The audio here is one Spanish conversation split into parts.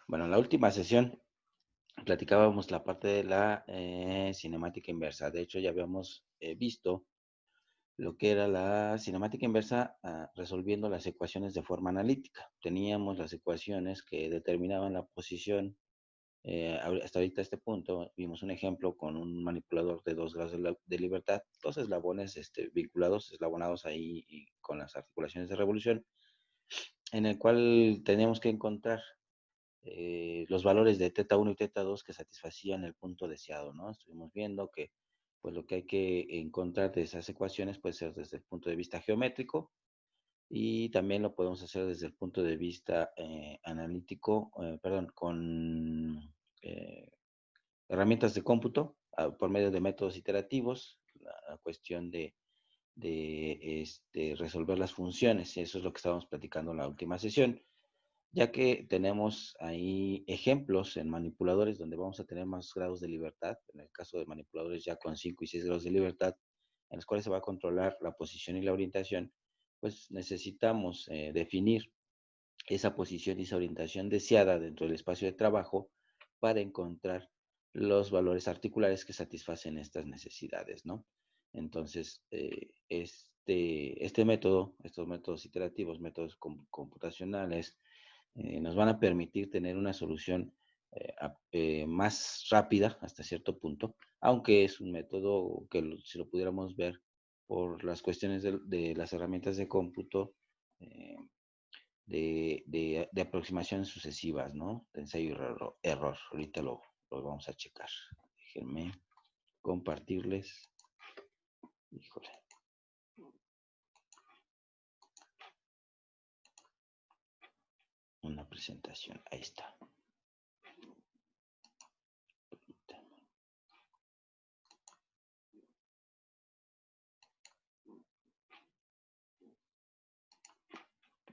Bueno, en la última sesión platicábamos la parte de la cinemática inversa. De hecho, ya habíamos visto lo que era la cinemática inversa resolviendo las ecuaciones de forma analítica. Teníamos las ecuaciones que determinaban la posición. Hasta ahorita este punto vimos un ejemplo con un manipulador de 2 grados de libertad, dos eslabones vinculados, eslabonados ahí y con las articulaciones de revolución, en el cual teníamos que encontrar los valores de teta 1 y teta 2 que satisfacían el punto deseado, ¿no? Estuvimos viendo que pues lo que hay que encontrar de esas ecuaciones puede ser desde el punto de vista geométrico y también lo podemos hacer desde el punto de vista analítico, perdón, con eh, herramientas de cómputo por medio de métodos iterativos, la cuestión de resolver las funciones, y eso es lo que estábamos platicando en la última sesión, ya que tenemos ahí ejemplos en manipuladores donde vamos a tener más grados de libertad, en el caso de manipuladores ya con 5 y 6 grados de libertad, en los cuales se va a controlar la posición y la orientación, pues necesitamos definir esa posición y esa orientación deseada dentro del espacio de trabajo para encontrar los valores articulares que satisfacen estas necesidades, ¿no? Entonces, este método, estos métodos iterativos, métodos computacionales, nos van a permitir tener una solución más rápida hasta cierto punto, aunque es un método que si lo pudiéramos ver por las cuestiones de las herramientas de cómputo, eh, de aproximaciones sucesivas, ¿no? De ensayo y error. Ahorita lo vamos a checar. Déjenme compartirles. Híjole, una presentación. Ahí está.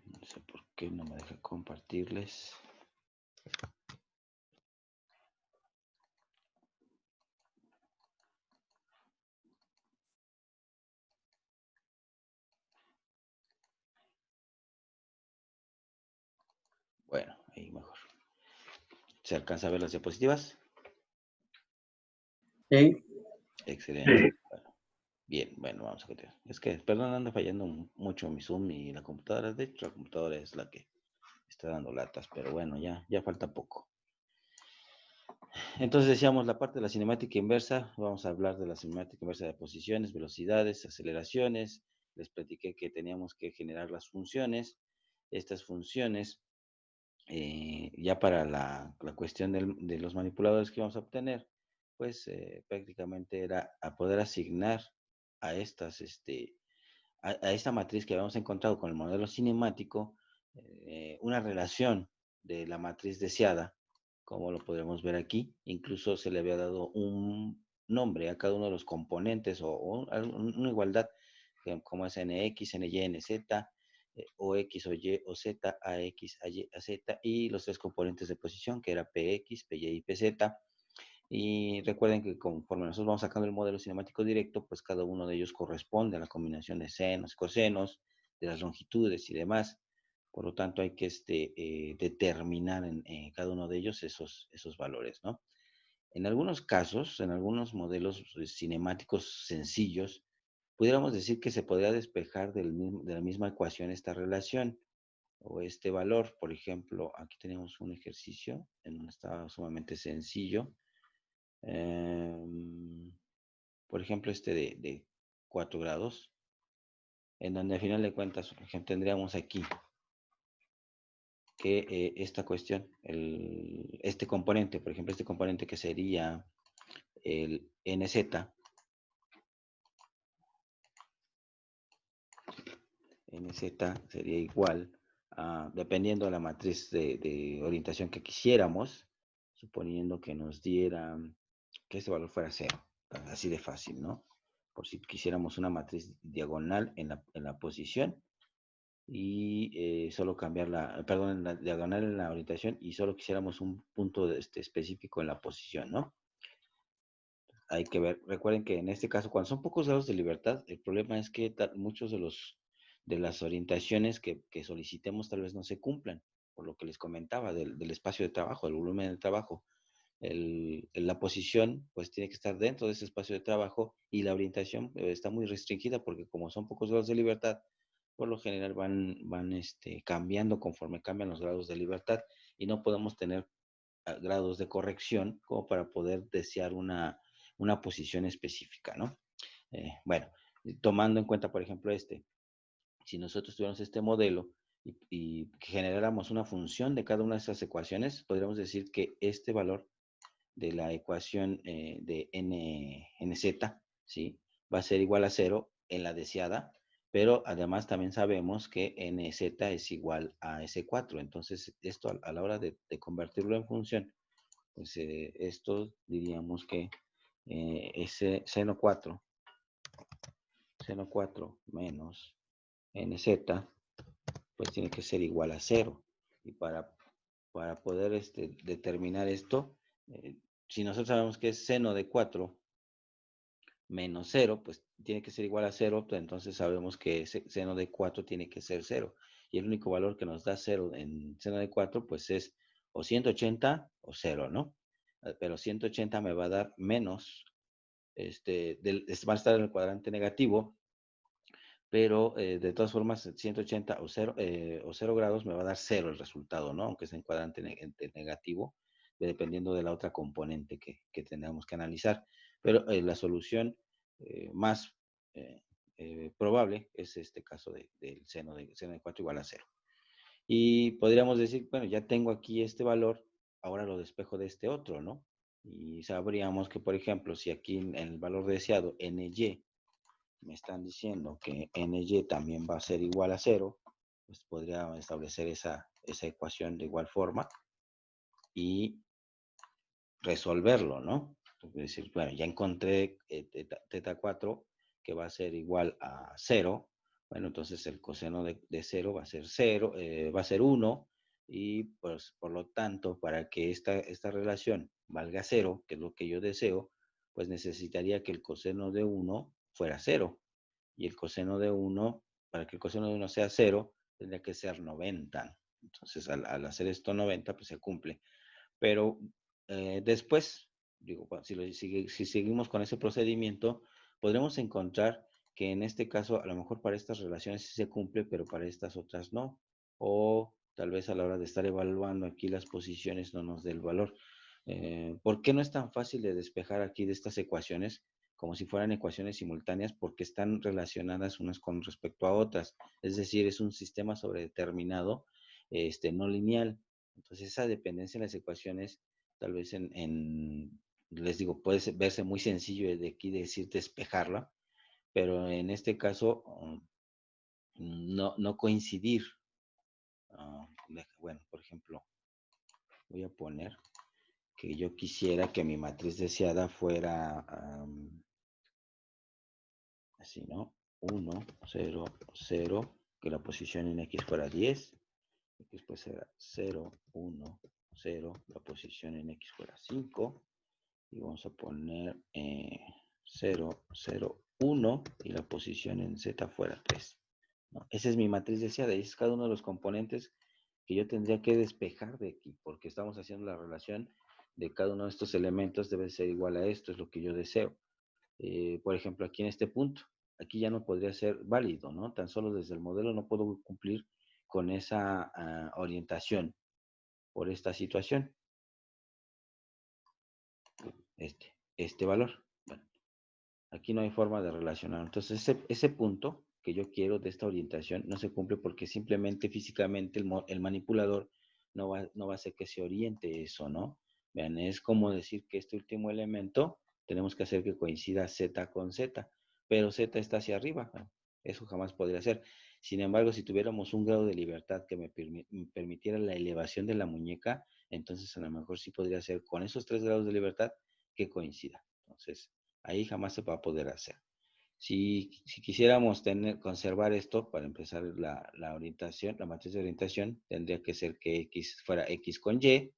No sé por qué no me deja compartirles. Bueno, ahí mejor. ¿Se alcanza a ver las diapositivas? Sí. Excelente. Bueno, bien, bueno, vamos a continuar. Es que, perdón, anda fallando mucho mi Zoom y la computadora. De hecho, la computadora es la que está dando latas, pero bueno, ya falta poco. Entonces decíamos la parte de la cinemática inversa, vamos a hablar de la cinemática inversa de posiciones, velocidades, aceleraciones. Les platiqué que teníamos que generar las funciones. Estas funciones, ya para la cuestión de los manipuladores que vamos a obtener, pues prácticamente era a poder asignar a estas, a esta matriz que habíamos encontrado con el modelo cinemático, una relación de la matriz deseada, como lo podemos ver aquí. Incluso se le había dado un nombre a cada uno de los componentes o una igualdad, como es NX, NY, NZ, o X o Y o Z, AX, AY, AZ, y los tres componentes de posición, que era PX, PY y PZ. Y recuerden que conforme nosotros vamos sacando el modelo cinemático directo, pues cada uno de ellos corresponde a la combinación de senos, cosenos, de las longitudes y demás. Por lo tanto, hay que determinar en cada uno de ellos esos valores, ¿no? En algunos casos, en algunos modelos cinemáticos sencillos, pudiéramos decir que se podría despejar de la misma ecuación esta relación o este valor. Por ejemplo, aquí tenemos un ejercicio en un estado sumamente sencillo. Em, por ejemplo, de 4 grados, en donde a final de cuentas, por ejemplo, tendríamos aquí que esta cuestión, este componente, por ejemplo, este componente que sería el NZ, NZ sería igual a, dependiendo de la matriz de orientación que quisiéramos, suponiendo que nos diera que este valor fuera cero, así de fácil, ¿no? Por si quisiéramos una matriz diagonal en la posición y solo cambiar perdón, en la diagonal en la orientación y solo quisiéramos un punto específico en la posición, ¿no? Hay que ver, recuerden que en este caso, cuando son pocos grados de libertad, el problema es que muchos de las orientaciones que solicitemos tal vez no se cumplan. por lo que les comentaba del espacio de trabajo, del volumen de trabajo. La posición pues tiene que estar dentro de ese espacio de trabajo y la orientación está muy restringida porque como son pocos grados de libertad, por lo general van cambiando conforme cambian los grados de libertad y no podemos tener grados de corrección como para poder desear una posición específica, ¿no? Bueno, tomando en cuenta, por ejemplo, si nosotros tuviéramos este modelo y generáramos una función de cada una de esas ecuaciones, podríamos decir que este valor de la ecuación de nz, ¿sí? Va a ser igual a cero en la deseada, pero además también sabemos que nz es igual a S4. Entonces, esto a la hora de convertirlo en función, pues esto diríamos que ese seno 4 menos nz, pues tiene que ser igual a cero. Y para poder determinar esto, si nosotros sabemos que es seno de 4 menos cero, pues tiene que ser igual a cero, pues entonces sabemos que ese seno de 4 tiene que ser cero. Y el único valor que nos da cero en seno de 4, pues es o 180 o cero, ¿no? Pero 180 me va a dar menos, va a estar en el cuadrante negativo, pero de todas formas 180 o 0 grados me va a dar cero el resultado, ¿no? Aunque sea en cuadrante negativo, dependiendo de la otra componente que tengamos que analizar. Pero la solución más eh, probable es este caso del seno de 4 igual a cero. Y podríamos decir, bueno, ya tengo aquí este valor, ahora lo despejo de este otro, ¿no? Y sabríamos que, por ejemplo, si aquí en el valor deseado, ny, me están diciendo que ny también va a ser igual a cero, pues podría establecer esa ecuación de igual forma y resolverlo, ¿no? Es decir, bueno, ya encontré teta 4 que va a ser igual a cero. Bueno, entonces el coseno de 0 va a ser 0, va a ser 1 y pues por lo tanto para que esta relación valga 0, que es lo que yo deseo, pues necesitaría que el coseno de 1 fuera 0 y el coseno de 1, para que el coseno de 1 sea 0, tendría que ser 90. Entonces, al hacer esto 90, pues se cumple. Pero después, digo, si seguimos con ese procedimiento, podremos encontrar que en este caso, a lo mejor para estas relaciones sí se cumple, pero para estas otras no. O tal vez a la hora de estar evaluando aquí las posiciones no nos dé el valor. ¿Por qué no es tan fácil de despejar aquí de estas ecuaciones como si fueran ecuaciones simultáneas? Porque están relacionadas unas con respecto a otras. Es decir, es un sistema sobredeterminado, no lineal. Entonces, esa dependencia en las ecuaciones, tal vez les digo, puede verse muy sencillo de aquí decir despejarla, pero en este caso, no coincidir. Bueno, por ejemplo, voy a poner que yo quisiera que mi matriz deseada fuera así, ¿no? 1, 0, 0, que la posición en X fuera 10, X pues será 0, 1, 0, la posición en X fuera 5, y vamos a poner 0, 0, 1, y la posición en Z fuera 3. ¿No? Esa es mi matriz deseada, y es cada uno de los componentes que yo tendría que despejar de aquí, porque estamos haciendo la relación de cada uno de estos elementos debe ser igual a esto, es lo que yo deseo. Por ejemplo, aquí en este punto, aquí ya no podría ser válido, ¿no? Tan solo desde el modelo no puedo cumplir con esa orientación por esta situación, este valor. Bueno, aquí no hay forma de relacionar. Entonces, ese punto que yo quiero de esta orientación no se cumple porque simplemente físicamente el manipulador no va a hacer que se oriente eso, ¿no? Vean, es como decir que este último elemento tenemos que hacer que coincida Z con Z, pero Z está hacia arriba. ¿No? Eso jamás podría ser. Sin embargo, si tuviéramos un grado de libertad que me permitiera la elevación de la muñeca, entonces a lo mejor sí podría ser con esos 3 grados de libertad que coincida. Entonces, ahí jamás se va a poder hacer. Si quisiéramos conservar esto, para empezar la orientación, la matriz de orientación, tendría que ser que X fuera X con Y,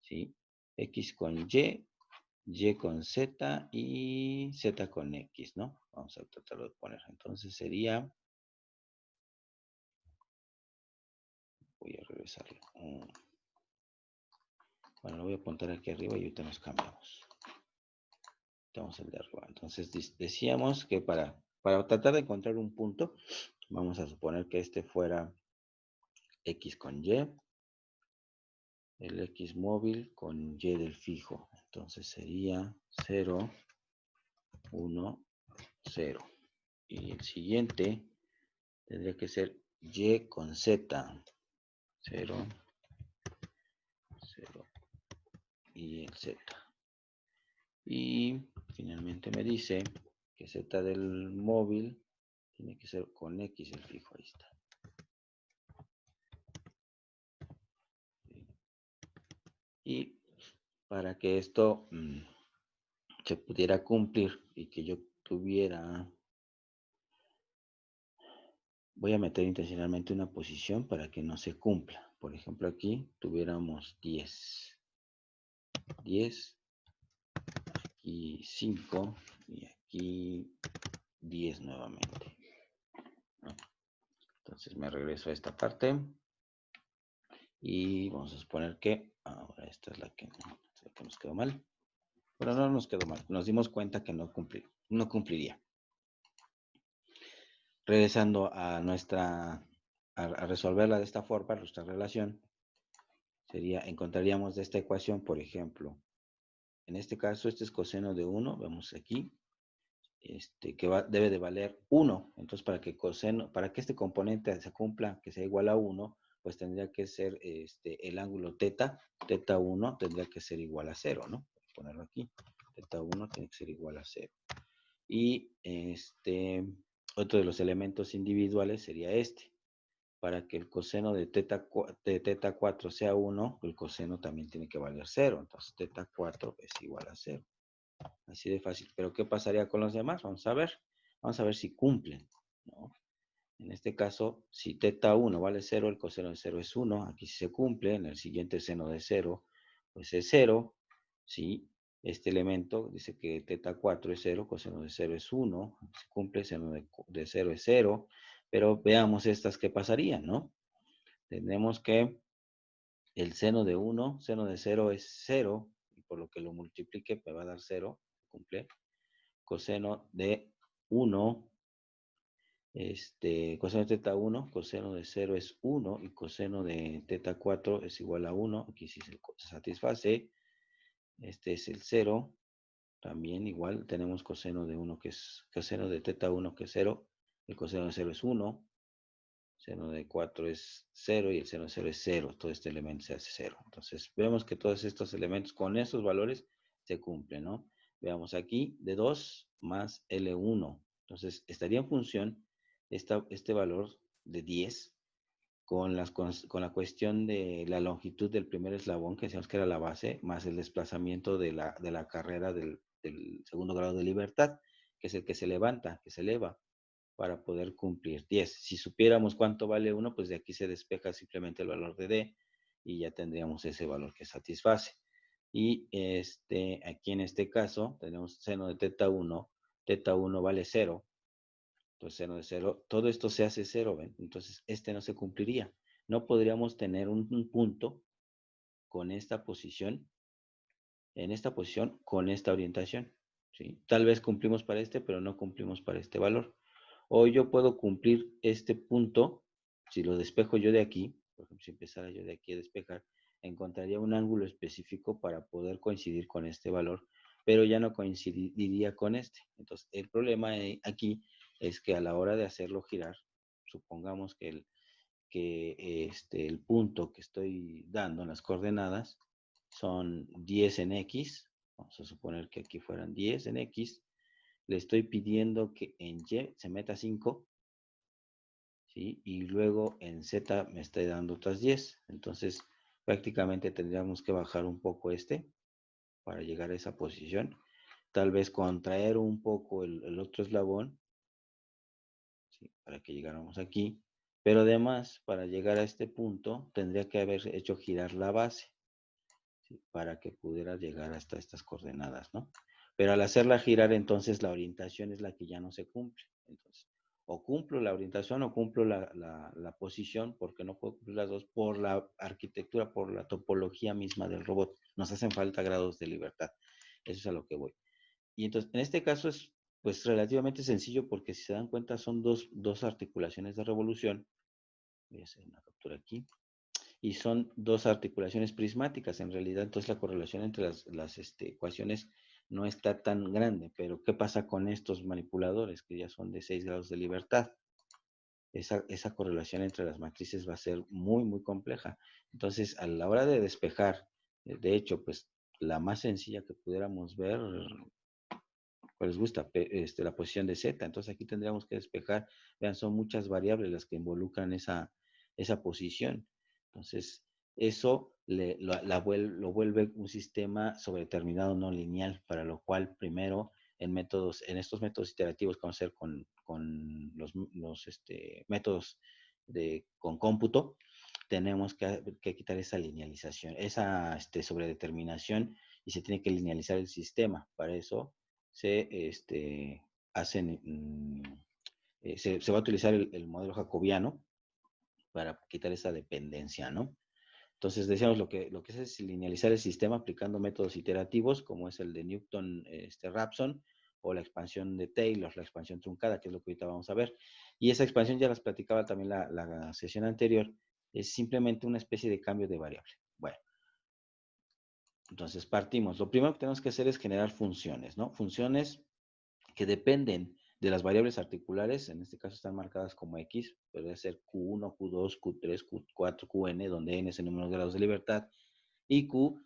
¿sí? X con Y con Z y Z con X, ¿no? Vamos a tratarlo de poner. Entonces sería Voy a regresarlo. Bueno, lo voy a apuntar aquí arriba y ahorita nos cambiamos. Tenemos el de arriba. Entonces decíamos que para tratar de encontrar un punto, vamos a suponer que este fuera X con Y, el X móvil con Y del fijo. Entonces sería 0, 1, 0. Y el siguiente tendría que ser Y con Z. 0, 0 y el Z. Y finalmente me dice que Z del móvil tiene que ser con X el fijo. Ahí está. Y para que esto se pudiera cumplir y que yo tuviera, voy a meter intencionalmente una posición para que no se cumpla. Por ejemplo, aquí tuviéramos 10, 10, aquí 5 y aquí 10 nuevamente. Entonces me regreso a esta parte y vamos a suponer que ahora esta es la que nos quedó mal. Pero no nos quedó mal, nos dimos cuenta que no cumpliría. Regresando a a resolverla de esta forma, nuestra relación, encontraríamos de esta ecuación, por ejemplo, en este caso, este es coseno de 1, vemos aquí, que debe de valer 1. Entonces, para que este componente se cumpla, que sea igual a 1, pues tendría que ser el ángulo teta 1 tendría que ser igual a 0, ¿no? Voy a ponerlo aquí, teta 1 tiene que ser igual a 0. Y otro de los elementos individuales sería este. Para que el coseno de teta 4 sea 1, el coseno también tiene que valer 0. Entonces, teta 4 es igual a 0. Así de fácil. Pero, ¿qué pasaría con los demás? Vamos a ver. Vamos a ver si cumplen, ¿no? En este caso, si teta 1 vale 0, el coseno de 0 es 1. Aquí sí se cumple. En el siguiente seno de 0, pues es 0. ¿Sí? Este elemento dice que teta 4 es 0, coseno de 0 es 1. Se cumple, seno de 0 es 0. Pero veamos estas que pasarían, ¿no? Tenemos que el seno de 1, seno de 0 es 0. Y por lo que lo multiplique, me va a dar 0. Cumple. Coseno de 1, coseno de teta 1, coseno de 0 es 1 y coseno de teta 4 es igual a 1. Aquí sí se satisface. Este es el 0. También igual tenemos coseno de 1 que es coseno de teta 1 que es 0. El coseno de 0 es 1. Seno de 4 es 0 y el seno de 0 es 0. Todo este elemento se hace 0. Entonces, vemos que todos estos elementos con estos valores se cumplen, ¿no? Veamos aquí, de 2 más L1. Entonces, estaría en función este valor de 10 con la cuestión de la longitud del primer eslabón, que decíamos que era la base, más el desplazamiento de la carrera del segundo grado de libertad, que es el que se levanta, que se eleva para poder cumplir 10. Si supiéramos cuánto vale 1, pues de aquí se despeja simplemente el valor de D y ya tendríamos ese valor que satisface. Y aquí en este caso tenemos seno de teta 1 vale 0, entonces seno de 0, todo esto se hace 0, ¿ven? Entonces este no se cumpliría. No podríamos tener un punto con esta posición, en esta posición, con esta orientación, ¿sí? Tal vez cumplimos para este, pero no cumplimos para este valor. O yo puedo cumplir este punto, si lo despejo yo de aquí, por ejemplo, si empezara yo de aquí a despejar, encontraría un ángulo específico para poder coincidir con este valor, pero ya no coincidiría con este. Entonces, el problema aquí es que a la hora de hacerlo girar, supongamos que el punto que estoy dando en las coordenadas son 10 en X, vamos a suponer que aquí fueran 10 en X, le estoy pidiendo que en Y se meta 5, ¿sí? Y luego en Z me esté dando otras 10. Entonces, prácticamente tendríamos que bajar un poco para llegar a esa posición. Tal vez contraer un poco el otro eslabón, ¿sí? Para que llegáramos aquí. Pero además, para llegar a este punto, tendría que haber hecho girar la base, ¿sí? Para que pudiera llegar hasta estas coordenadas, ¿no? Pero al hacerla girar, entonces la orientación es la que ya no se cumple. Entonces, o cumplo la orientación o cumplo la posición, porque no puedo cumplir las dos por la arquitectura, por la topología misma del robot. Nos hacen falta grados de libertad. Eso es a lo que voy. Y entonces, en este caso es pues relativamente sencillo porque si se dan cuenta son dos articulaciones de revolución. Voy a hacer una captura aquí. Y son dos articulaciones prismáticas. En realidad, entonces la correlación entre las ecuaciones no está tan grande. Pero, ¿qué pasa con estos manipuladores que ya son de 6 grados de libertad? Esa correlación entre las matrices va a ser muy, muy compleja. Entonces, a la hora de despejar, de hecho, pues la más sencilla que pudiéramos ver, pues les gusta, la posición de Z. Entonces, aquí tendríamos que despejar. Vean, son muchas variables las que involucran esa posición. Entonces, eso lo vuelve un sistema sobredeterminado no lineal, para lo cual primero en estos métodos iterativos que vamos a hacer con los métodos con cómputo, tenemos que quitar esa linealización, esa sobredeterminación, y se tiene que linealizar el sistema. Para eso se hacen, se va a utilizar el modelo jacobiano para quitar esa dependencia, ¿no? Entonces, decíamos, lo que es linealizar el sistema aplicando métodos iterativos, como es el de Newton-Raphson, o la expansión de Taylor, la expansión truncada, que es lo que ahorita vamos a ver. Y esa expansión ya las platicaba también la sesión anterior, es simplemente una especie de cambio de variable. Bueno, entonces partimos. Lo primero que tenemos que hacer es generar funciones, ¿no? Funciones que dependen de las variables articulares, en este caso están marcadas como X, puede ser Q1, Q2, Q3, Q4, Qn, donde n es el número de grados de libertad, y Q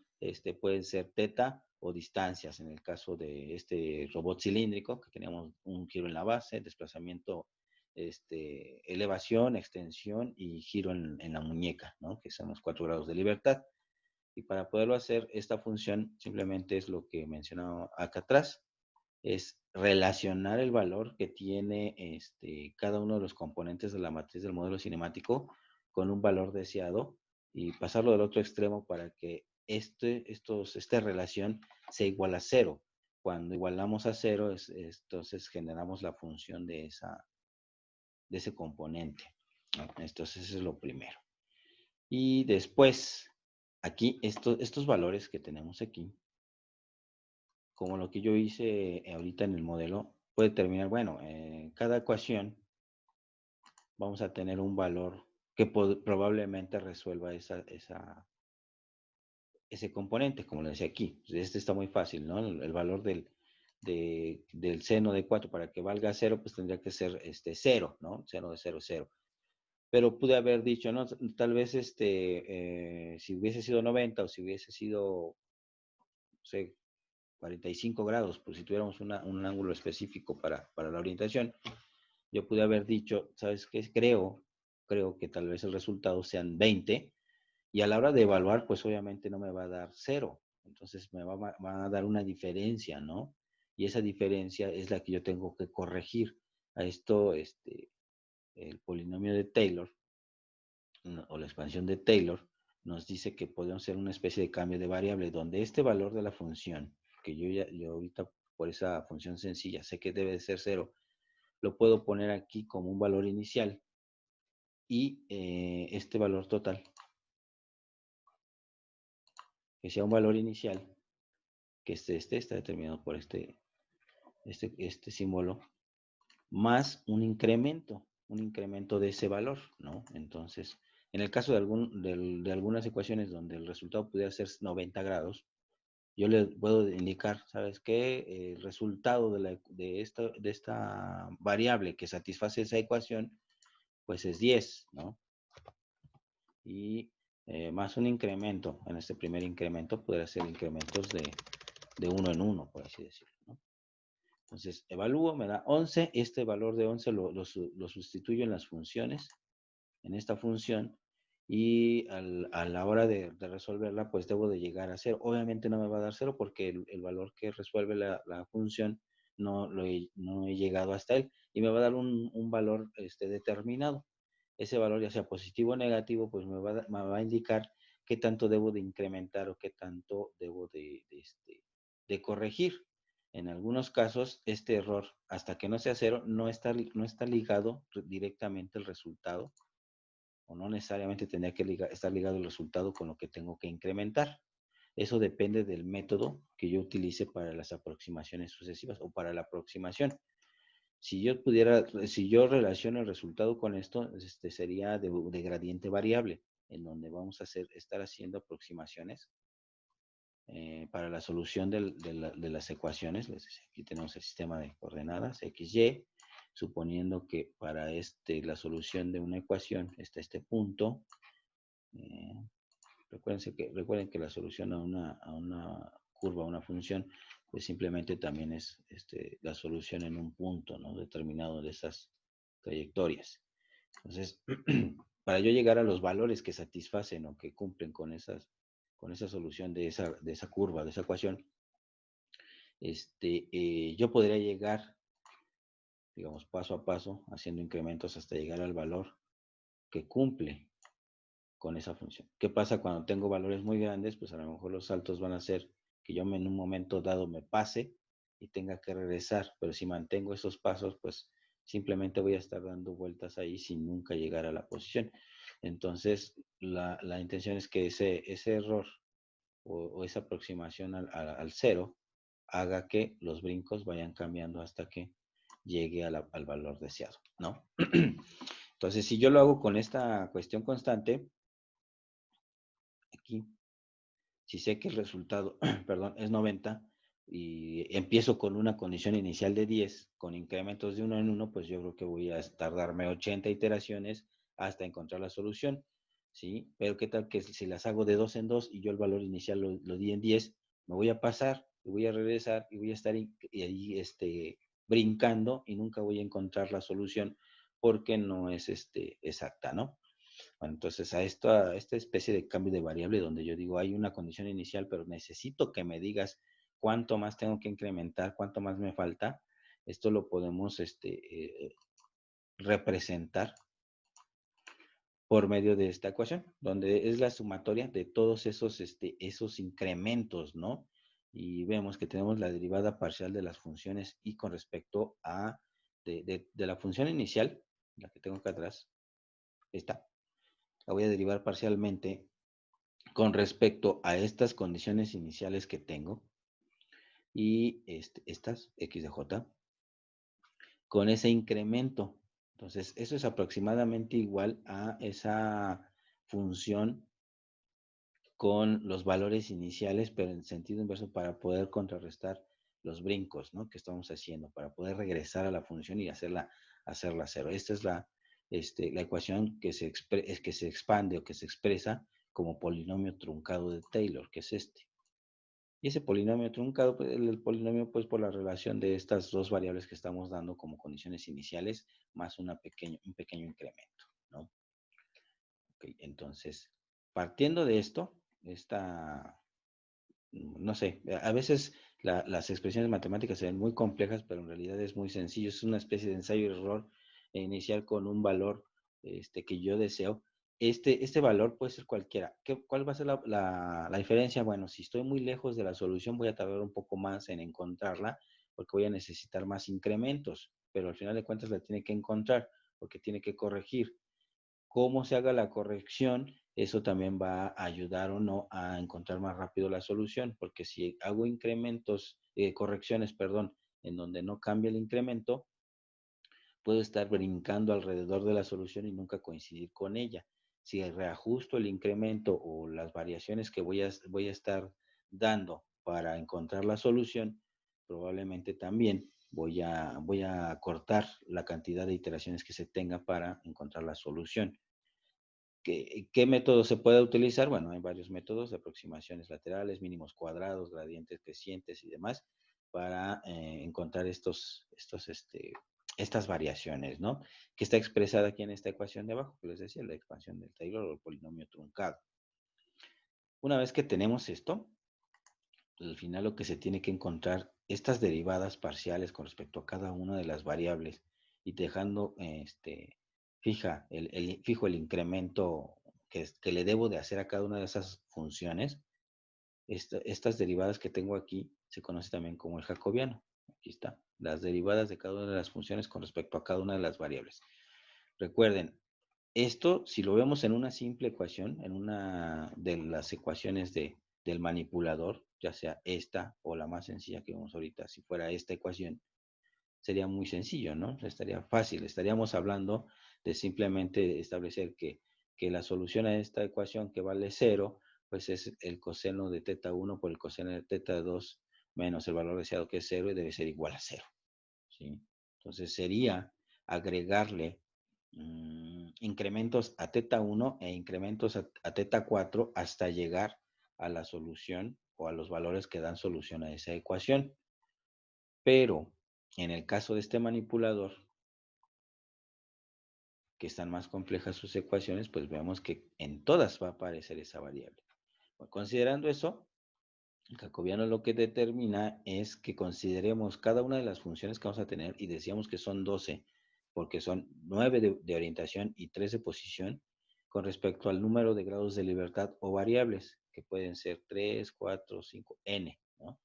puede ser teta o distancias, en el caso de este robot cilíndrico, que teníamos un giro en la base, desplazamiento, elevación, extensión y giro en la muñeca, ¿no? Que son los 4 grados de libertad. Y para poderlo hacer, esta función simplemente es lo que mencionaba acá atrás, es relacionar el valor que tiene cada uno de los componentes de la matriz del modelo cinemático con un valor deseado y pasarlo del otro extremo para que esta relación sea igual a cero. Cuando igualamos a cero, entonces generamos la función de ese componente, ¿no? Entonces, eso es lo primero. Y después, aquí, estos valores que tenemos aquí, como lo que yo hice ahorita en el modelo, puede terminar, bueno, cada ecuación vamos a tener un valor que probablemente resuelva ese componente, como lo decía aquí. Este está muy fácil, ¿no? El valor del seno de 4 para que valga 0, pues tendría que ser 0, ¿no? Seno de 0, 0. Pero pude haber dicho, ¿no? Tal vez si hubiese sido 90 o si hubiese sido, no sé, 45 grados, pues si tuviéramos un ángulo específico para la orientación, yo pude haber dicho, ¿sabes qué? Creo que tal vez el resultado sean 20, y a la hora de evaluar, pues obviamente no me va a dar 0, entonces me va a dar una diferencia, ¿no? Y esa diferencia es la que yo tengo que corregir. A esto, el polinomio de Taylor, o la expansión de Taylor, nos dice que podemos hacer una especie de cambio de variable, donde este valor de la función, que yo ahorita por esa función sencilla sé que debe de ser 0, lo puedo poner aquí como un valor inicial, y este valor total, que sea un valor inicial, que está determinado por este símbolo, más un incremento de ese valor, ¿no? Entonces, en el caso de algunas ecuaciones donde el resultado pudiera ser 90 grados, yo le puedo indicar, ¿sabes qué? El resultado de esta variable que satisface esa ecuación, pues es 10, ¿no? Y más un incremento. En este primer incremento podría ser incrementos de 1 en 1, por así decirlo, ¿no? Entonces, evalúo, me da 11. Este valor de 11 lo sustituyo en las funciones, en esta función, y a la hora de resolverla, pues debo de llegar a 0. Obviamente no me va a dar 0 porque el valor que resuelve la función no he llegado hasta él, y me va a dar un valor determinado. Ese valor, ya sea positivo o negativo, pues me va a indicar qué tanto debo de incrementar o qué tanto debo de corregir. En algunos casos, este error, hasta que no sea cero, no está ligado directamente el resultado, o no necesariamente tendría que estar ligado el resultado con lo que tengo que incrementar. Eso depende del método que yo utilice para las aproximaciones sucesivas o para la aproximación. Si yo relaciono el resultado con esto, sería de gradiente variable, en donde vamos a estar haciendo aproximaciones para la solución de las ecuaciones. Aquí tenemos el sistema de coordenadas x, y, suponiendo que para la solución de una ecuación está este punto. Eh, recuerden que la solución a una curva, a una función, pues simplemente también es la solución en un punto, ¿no?, determinado de esas trayectorias. Entonces, para yo llegar a los valores que satisfacen o que cumplen con esa solución de esa curva, de esa ecuación, yo podría llegar, digamos, paso a paso, haciendo incrementos hasta llegar al valor que cumple con esa función. ¿Qué pasa cuando tengo valores muy grandes? Pues a lo mejor los saltos van a ser que yo en un momento dado me pase y tenga que regresar, pero si mantengo esos pasos, pues simplemente voy a estar dando vueltas ahí sin nunca llegar a la posición. Entonces, la intención es que ese error o esa aproximación al cero haga que los brincos vayan cambiando hasta que llegue al valor deseado, ¿no? Entonces, si yo lo hago con esta cuestión constante, aquí, si sé que el resultado, perdón, es 90 y empiezo con una condición inicial de 10, con incrementos de uno en uno, pues yo creo que voy a tardarme 80 iteraciones hasta encontrar la solución, ¿sí? Pero qué tal que si las hago de 2 en 2 y yo el valor inicial lo di en 10, me voy a pasar y voy a regresar y voy a estar ahí brincando y nunca voy a encontrar la solución porque no es exacta, ¿no? Bueno, entonces a esta especie de cambio de variable donde yo digo hay una condición inicial, pero necesito que me digas cuánto más tengo que incrementar, cuánto más me falta, esto lo podemos representar por medio de esta ecuación, donde es la sumatoria de todos esos incrementos, ¿no? Y vemos que tenemos la derivada parcial de las funciones y con respecto a de la función inicial, la que tengo acá atrás, esta, la voy a derivar parcialmente con respecto a estas condiciones iniciales que tengo y estas x de j con ese incremento. Entonces, eso es aproximadamente igual a esa función con los valores iniciales, pero en sentido inverso para poder contrarrestar los brincos, ¿no?, que estamos haciendo, para poder regresar a la función y hacerla cero. Esta es la ecuación que que se expande o que se expresa como polinomio truncado de Taylor, que es este. Y ese polinomio truncado, pues, el polinomio, pues, por la relación de estas dos variables que estamos dando como condiciones iniciales, más un pequeño incremento, ¿no? Ok, entonces, partiendo de esto, no sé, a veces las expresiones matemáticas se ven muy complejas, pero en realidad es muy sencillo. Es una especie de ensayo y error inicial con un valor que yo deseo. Este valor puede ser cualquiera. ¿Cuál va a ser la diferencia? Bueno, si estoy muy lejos de la solución, voy a tardar un poco más en encontrarla, porque voy a necesitar más incrementos, pero al final de cuentas la tiene que encontrar, porque tiene que corregir. Cómo se haga la corrección, eso también va a ayudar o no a encontrar más rápido la solución, porque si hago correcciones, perdón, en donde no cambia el incremento, puedo estar brincando alrededor de la solución y nunca coincidir con ella. Si reajusto el incremento o las variaciones que voy a estar dando para encontrar la solución, probablemente también voy a cortar la cantidad de iteraciones que se tenga para encontrar la solución. ¿Qué método se puede utilizar? Bueno, hay varios métodos de aproximaciones laterales, mínimos cuadrados, gradientes crecientes y demás para encontrar estas variaciones, ¿no? Que está expresada aquí en esta ecuación de abajo, que les decía, la expansión del Taylor o el polinomio truncado. Una vez que tenemos esto, al final lo que se tiene que encontrar, estas derivadas parciales con respecto a cada una de las variables y dejando fijo el incremento que le debo de hacer a cada una de esas funciones, Estas derivadas que tengo aquí se conoce también como el jacobiano. Aquí está, las derivadas de cada una de las funciones con respecto a cada una de las variables. Recuerden, esto, si lo vemos en una simple ecuación, en una de las ecuaciones del manipulador, ya sea esta o la más sencilla que vemos ahorita, si fuera esta ecuación, sería muy sencillo, ¿no? Estaría fácil. Estaríamos hablando de simplemente establecer que la solución a esta ecuación que vale 0, pues es el coseno de teta 1 por el coseno de teta 2 menos el valor deseado que es 0 y debe ser igual a 0. ¿Sí? Entonces sería agregarle incrementos a teta 1 e incrementos a teta 4 hasta llegar a la solución o a los valores que dan solución a esa ecuación. Pero en el caso de este manipulador, que están más complejas sus ecuaciones, pues vemos que en todas va a aparecer esa variable. Bueno, considerando eso, el jacobiano lo que determina es que consideremos cada una de las funciones que vamos a tener, y decíamos que son 12, porque son 9 de orientación y 3 de posición, con respecto al número de grados de libertad o variables, que pueden ser 3, 4, 5, n, ¿no?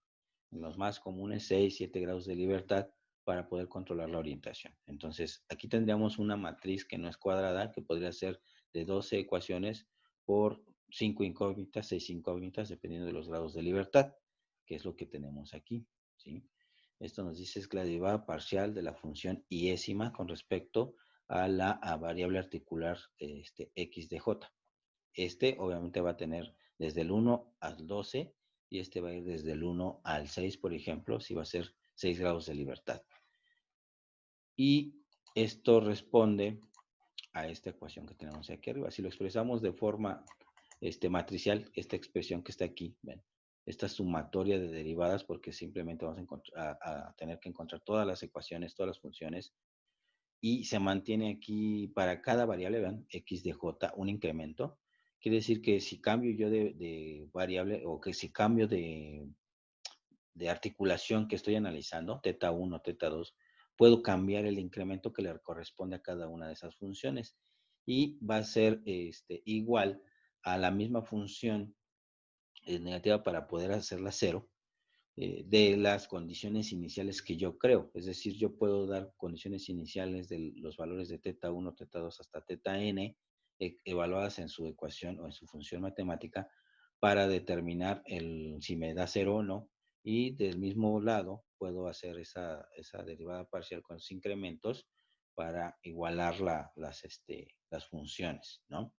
Los más comunes, 6, 7 grados de libertad para poder controlar la orientación. Entonces, aquí tendríamos una matriz que no es cuadrada, que podría ser de 12 ecuaciones por 5 incógnitas, 6 incógnitas, dependiendo de los grados de libertad, que es lo que tenemos aquí, ¿sí? Esto nos dice es la derivada parcial de la función iésima con respecto a la variable articular x de j. Obviamente va a tener desde el 1 al 12 y va a ir desde el 1 al 6, por ejemplo, si va a ser 6 grados de libertad. Y esto responde a esta ecuación que tenemos aquí arriba. Si lo expresamos de forma matricial, esta expresión que está aquí, ¿ven? Esta sumatoria de derivadas, porque simplemente vamos a tener que encontrar todas las ecuaciones, todas las funciones, y se mantiene aquí para cada variable, vean, x de j, un incremento. Quiere decir que si cambio yo de variable o que si cambio de articulación que estoy analizando, teta 1, teta 2, puedo cambiar el incremento que le corresponde a cada una de esas funciones. Y va a ser igual a la misma función negativa para poder hacerla cero, de las condiciones iniciales que yo creo. Es decir, yo puedo dar condiciones iniciales de los valores de teta 1, teta 2 hasta teta n, evaluadas en su ecuación o en su función matemática para determinar si me da cero o no. Y del mismo lado puedo hacer esa derivada parcial con los incrementos para igualar las funciones, ¿no?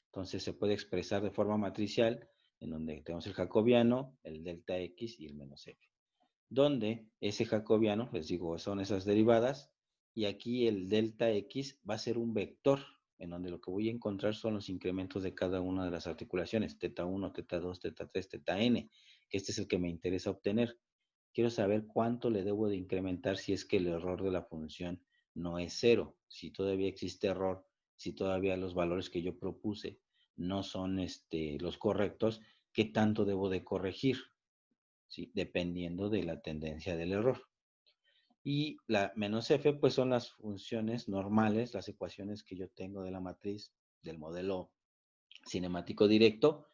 Entonces se puede expresar de forma matricial, en donde tenemos el jacobiano, el delta x y el menos f. Donde ese jacobiano, les digo, son esas derivadas, y aquí el delta x va a ser un vector, en donde lo que voy a encontrar son los incrementos de cada una de las articulaciones, teta 1, teta 2, teta 3, teta n, que este es el que me interesa obtener. Quiero saber cuánto le debo de incrementar si es que el error de la función no es cero, si todavía existe error, si todavía los valores que yo propuse no son los correctos, qué tanto debo de corregir, ¿sí? Dependiendo de la tendencia del error. Y la menos f, pues son las funciones normales, las ecuaciones que yo tengo de la matriz del modelo cinemático directo,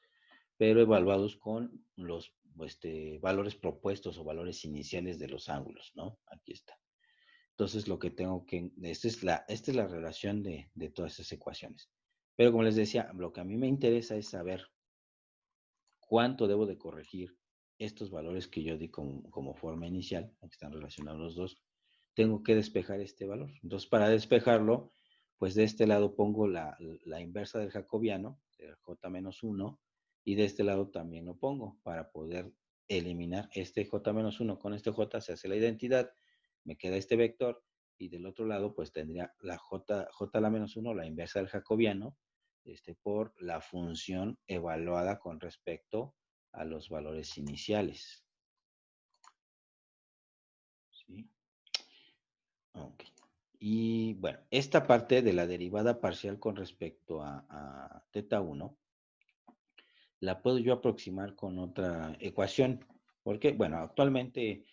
pero evaluados con los valores propuestos o valores iniciales de los ángulos, ¿no? Aquí está. Entonces, lo que tengo que, esta es la relación de todas estas ecuaciones. Pero como les decía, lo que a mí me interesa es saber cuánto debo de corregir estos valores que yo di como forma inicial, que están relacionados los dos. Tengo que despejar este valor. Entonces, para despejarlo, pues de este lado pongo la inversa del jacobiano, el j-1, y de este lado también lo pongo para poder eliminar este j-1 con este j, se hace la identidad, me queda este vector, y del otro lado pues tendría la j-1, la inversa del jacobiano, por la función evaluada con respecto a los valores iniciales. ¿Sí? Ok. Y bueno, esta parte de la derivada parcial con respecto a teta 1, la puedo yo aproximar con otra ecuación. Porque, bueno, actualmente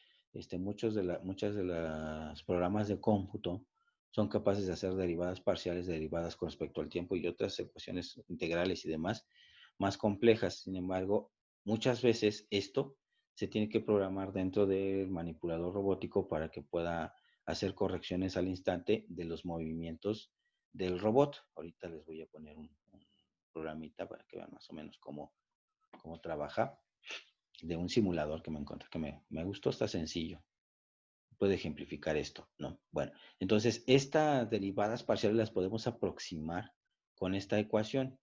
muchas de los programas de cómputo son capaces de hacer derivadas parciales, derivadas con respecto al tiempo y otras ecuaciones integrales y demás más complejas. Sin embargo, muchas veces esto se tiene que programar dentro del manipulador robótico para que pueda hacer correcciones al instante de los movimientos del robot. Ahorita les voy a poner un programita para que vean más o menos cómo trabaja de un simulador que me encontré, que me gustó, está sencillo. Puede ejemplificar esto, ¿no? Bueno, entonces estas derivadas parciales las podemos aproximar con esta ecuación.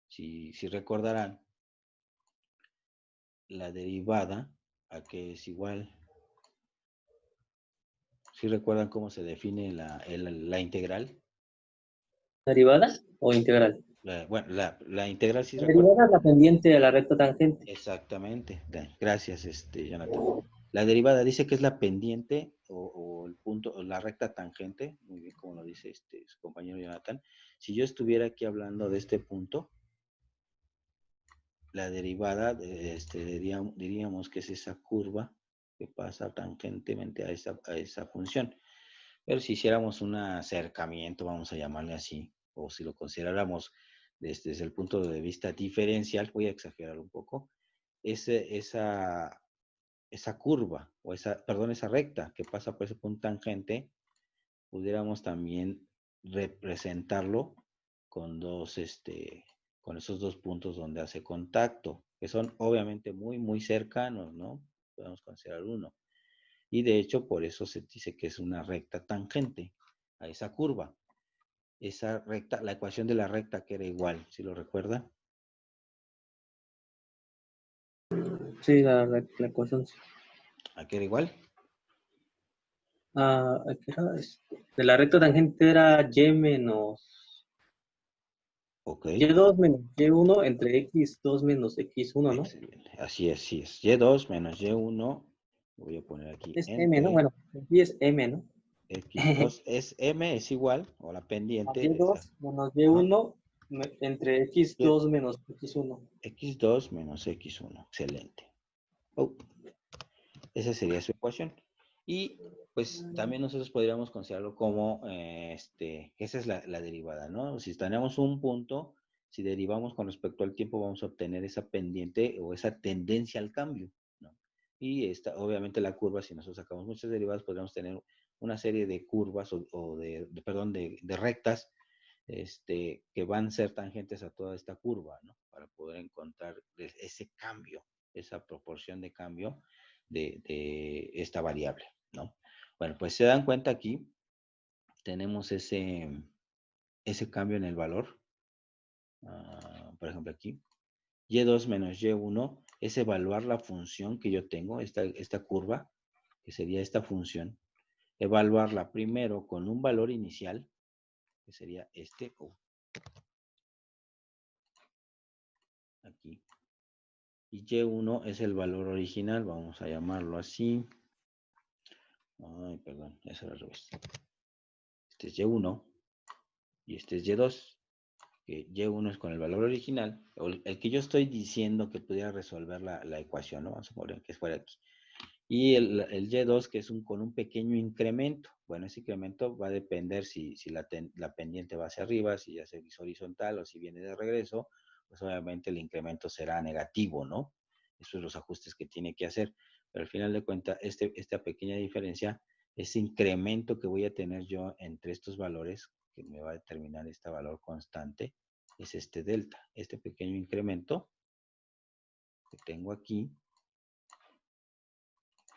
Si recordarán, la derivada, a que es igual, si recuerdan cómo se define la integral. ¿Derivada o integral? Bueno, la integral sí La recuerdan. derivada es la pendiente de la recta tangente. Exactamente. Gracias, Jonathan. La derivada dice que es la pendiente o el punto, o la recta tangente, muy bien como lo dice su compañero Jonathan. Si yo estuviera aquí hablando de este punto, la derivada, diríamos que es esa curva que pasa tangentemente a esa función. Pero si hiciéramos un acercamiento, vamos a llamarle así, o si lo consideráramos desde el punto de vista diferencial, voy a exagerar un poco, esa curva, o esa recta que pasa por ese punto tangente, pudiéramos también representarlo con con esos dos puntos donde hace contacto, que son obviamente muy cercanos, ¿no? Podemos considerar uno. Y de hecho, por eso se dice que es una recta tangente a esa curva. Esa recta, la ecuación de la recta que era igual, ¿sí lo recuerda? Sí, la ecuación. ¿A qué era igual? ¿Qué era? De la recta tangente era y menos Ok. y2 menos y1 entre x2 menos x1, ¿no? Excelente. Así es, sí es. Y2 menos Y1, voy a poner aquí Es m, ¿no? entre Bueno, aquí es m, ¿no? X2 es M, es igual, o la pendiente, y2 menos ajá, y1 entre x2 menos x1. X2 menos X1. Excelente. Oh, esa sería su ecuación. Y pues también nosotros podríamos considerarlo como, esa es la derivada, ¿no? Si tenemos un punto, si derivamos con respecto al tiempo, vamos a obtener esa pendiente o esa tendencia al cambio, ¿no? Y obviamente la curva, si nosotros sacamos muchas derivadas, podríamos tener una serie de curvas perdón, de rectas, que van a ser tangentes a toda esta curva, ¿no? Para poder encontrar ese cambio, esa proporción de cambio de esta variable, ¿no? Bueno, pues se dan cuenta aquí, tenemos ese cambio en el valor. Por ejemplo, aquí, y2 menos y1 es evaluar la función que yo tengo, esta curva, que sería esta función, evaluarla primero con un valor inicial, que sería aquí, y y1 es el valor original, vamos a llamarlo así. Ay, perdón, eso era al revés. Este es y1 y este es y2. Que y1 es con el valor original, o el que yo estoy diciendo que pudiera resolver la ecuación, ¿no? Vamos a poner que fuera aquí. Y el y2 que es con un pequeño incremento. Bueno, ese incremento va a depender si la pendiente va hacia arriba, si ya es horizontal o si viene de regreso, pues obviamente el incremento será negativo, ¿no? Esos son los ajustes que tiene que hacer. Pero al final de cuentas, esta pequeña diferencia, ese incremento que voy a tener yo entre estos valores, que me va a determinar este valor constante, es este delta. Este pequeño incremento que tengo aquí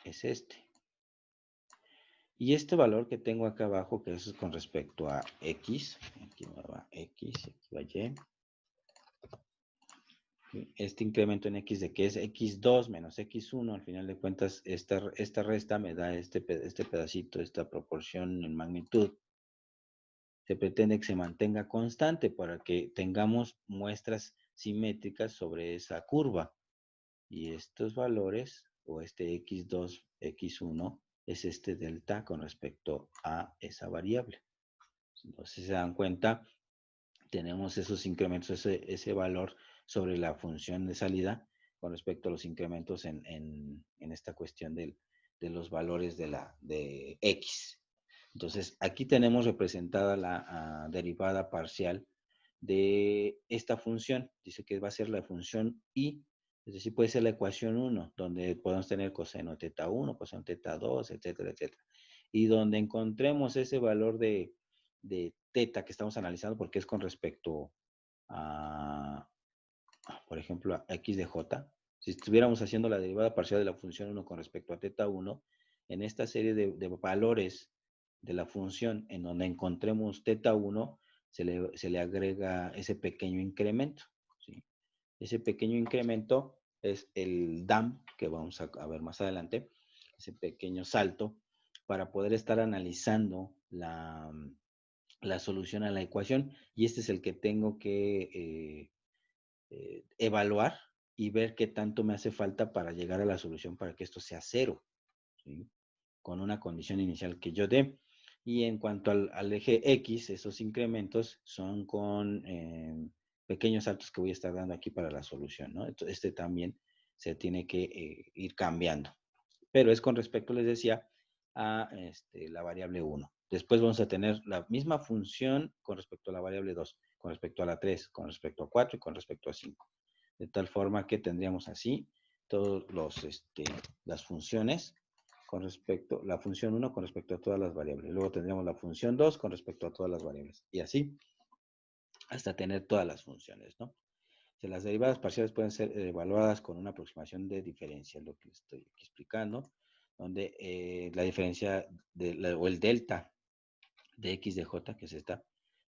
es este. Y este valor que tengo acá abajo, que es con respecto a x, aquí me va x, aquí va y. Este incremento en x de que es x2 menos x1, al final de cuentas, esta resta me da este pedacito, esta proporción en magnitud. Se pretende que se mantenga constante para que tengamos muestras simétricas sobre esa curva. Y estos valores, o este x2, x1, es este delta con respecto a esa variable. Entonces, si se dan cuenta, tenemos esos incrementos, ese valor sobre la función de salida con respecto a los incrementos en esta cuestión de los valores de X. Entonces, aquí tenemos representada la derivada parcial de esta función. Dice que va a ser la función y Es decir, puede ser la ecuación 1, donde podemos tener coseno teta 1, coseno teta 2, etcétera, etcétera. Y donde encontremos ese valor de teta que estamos analizando, porque es con respecto a, por ejemplo, a x de j. Si estuviéramos haciendo la derivada parcial de la función 1 con respecto a teta 1, en esta serie de valores de la función en donde encontremos teta 1, se le agrega ese pequeño incremento, ¿sí? Ese pequeño incremento es el DAM, que vamos a ver más adelante, ese pequeño salto, para poder estar analizando la solución a la ecuación. Y este es el que tengo que evaluar y ver qué tanto me hace falta para llegar a la solución para que esto sea cero, ¿sí? Con una condición inicial que yo dé. Y en cuanto al eje X, esos incrementos son con pequeños saltos que voy a estar dando aquí para la solución, ¿no? Entonces, este también se tiene que ir cambiando. Pero es con respecto, les decía, a la variable 1. Después vamos a tener la misma función con respecto a la variable 2, con respecto a la 3, con respecto a 4 y con respecto a 5. De tal forma que tendríamos así todas las funciones con respecto, la función 1 con respecto a todas las variables. Luego tendríamos la función 2 con respecto a todas las variables. Y así hasta tener todas las funciones, ¿no? Las derivadas parciales pueden ser evaluadas con una aproximación de diferencia, lo que estoy aquí explicando, donde la diferencia o el delta de x de j, que es esta,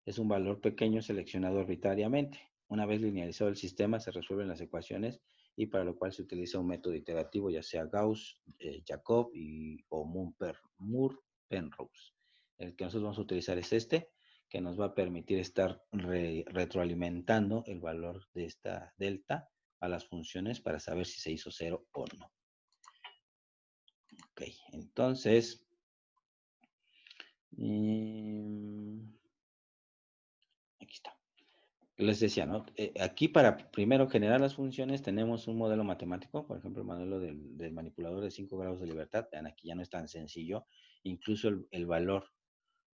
es un valor pequeño seleccionado arbitrariamente. Una vez linealizado el sistema, se resuelven las ecuaciones y para lo cual se utiliza un método iterativo, ya sea Gauss, Jacob o Moore-Penrose. El que nosotros vamos a utilizar es este, que nos va a permitir estar retroalimentando el valor de esta delta a las funciones para saber si se hizo cero o no. Ok, entonces, aquí está. Les decía, ¿no? Aquí para primero generar las funciones tenemos un modelo matemático, por ejemplo, el modelo del manipulador de 5 grados de libertad. Vean, aquí ya no es tan sencillo. Incluso el valor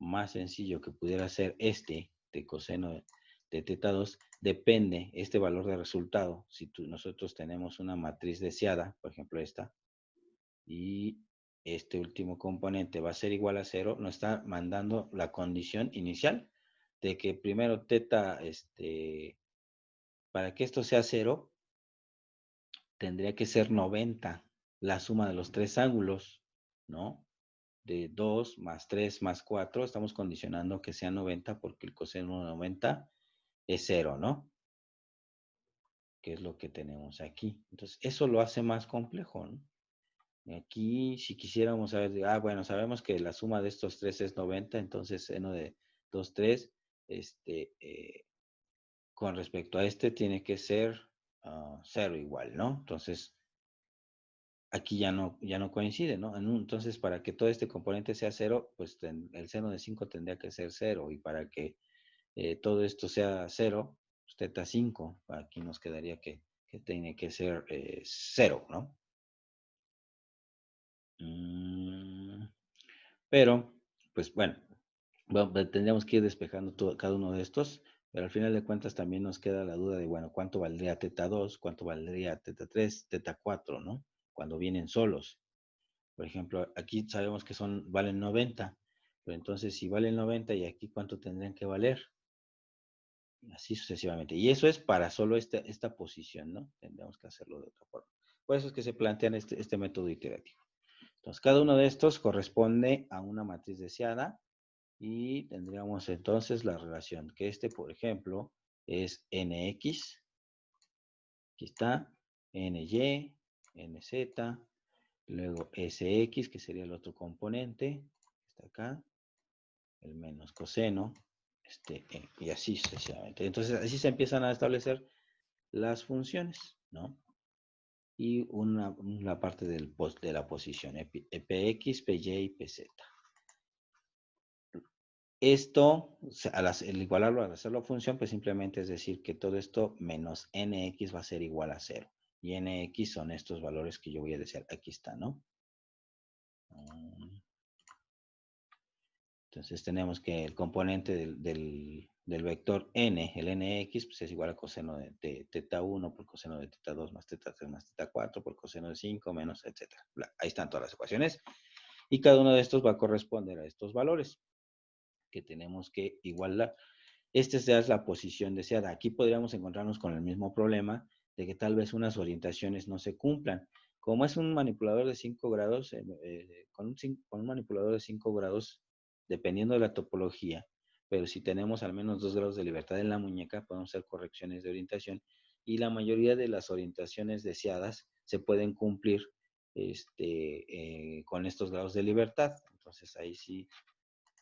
más sencillo que pudiera ser este de coseno de teta 2 depende, este valor de resultado, si nosotros tenemos una matriz deseada, por ejemplo esta, y este último componente va a ser igual a 0, nos está mandando la condición inicial de que primero teta, para que esto sea 0, tendría que ser 90 la suma de los tres ángulos, ¿no? De 2 más 3 más 4, estamos condicionando que sea 90 porque el coseno de 90 es 0, ¿no? Que es lo que tenemos aquí. Entonces, eso lo hace más complejo, ¿no? Y aquí, si quisiéramos saber, bueno, sabemos que la suma de estos tres es 90, entonces seno de 2, 3, con respecto a este tiene que ser 0 igual, ¿no? Entonces, aquí ya no coincide, ¿no? Entonces, para que todo este componente sea 0, pues el seno de 5 tendría que ser 0, y para que todo esto sea 0, pues teta 5, aquí nos quedaría que tiene que ser 0, ¿no? Pero, pues bueno, tendríamos que ir despejando cada uno de estos, pero al final de cuentas también nos queda la duda de, bueno, ¿cuánto valdría teta 2? ¿Cuánto valdría teta 3? Teta 4, ¿no? Cuando vienen solos. Por ejemplo, aquí sabemos que valen 90, pero entonces si valen 90, ¿y aquí cuánto tendrían que valer? Así sucesivamente. Y eso es para solo esta posición, ¿no? Tendríamos que hacerlo de otra forma. Por eso es que se plantean este método iterativo. Entonces, cada uno de estos corresponde a una matriz deseada y tendríamos entonces la relación que por ejemplo, es nx, aquí está, ny, nz, luego sx, que sería el otro componente, está acá, el menos coseno, y así sucesivamente. Entonces, así se empiezan a establecer las funciones, ¿no? Y una parte de la posición, px, py y pz. Esto, el igualarlo al hacer la función, pues simplemente es decir que todo esto menos nx va a ser igual a 0. Y nx son estos valores que yo voy a desear. Aquí está, ¿no? Entonces tenemos que el componente del vector n, el nx, pues es igual a coseno de teta 1 por coseno de teta 2 más teta 3 más teta 4 por coseno de 5 menos, etcétera. Ahí están todas las ecuaciones. Y cada uno de estos va a corresponder a estos valores que tenemos que igualar. Esta es la posición deseada. Aquí podríamos encontrarnos con el mismo problema de que tal vez unas orientaciones no se cumplan. Como es un manipulador de 5 grados, con un manipulador de 5 grados, dependiendo de la topología, pero si tenemos al menos 2 grados de libertad en la muñeca, podemos hacer correcciones de orientación y la mayoría de las orientaciones deseadas se pueden cumplir con estos grados de libertad. Entonces ahí sí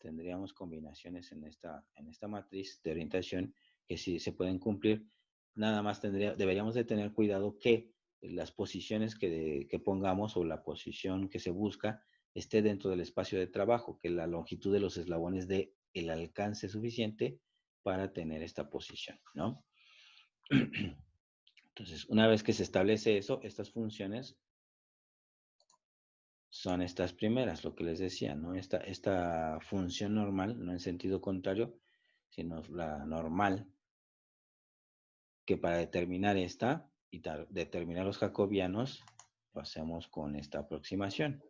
tendríamos combinaciones en esta matriz de orientación que sí se pueden cumplir. Nada más deberíamos de tener cuidado que las posiciones que pongamos o la posición que se busca esté dentro del espacio de trabajo, que la longitud de los eslabones dé el alcance suficiente para tener esta posición, ¿no? Entonces, una vez que se establece eso, estas funciones son estas primeras, lo que les decía, ¿no? Esta función normal, no en sentido contrario, sino la normal, que para determinar esta y determinar los jacobianos, lo hacemos con esta aproximación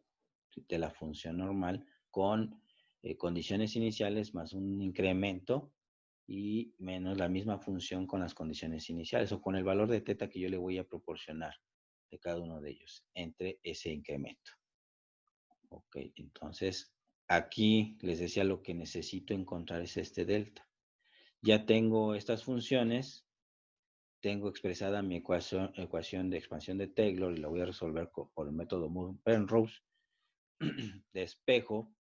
de la función normal con condiciones iniciales más un incremento y menos la misma función con las condiciones iniciales o con el valor de teta que yo le voy a proporcionar de cada uno de ellos entre ese incremento. Ok, entonces aquí les decía lo que necesito encontrar es este delta. Ya tengo estas funciones, tengo expresada mi ecuación de expansión de Taylor y la voy a resolver por el método Penrose de espejo.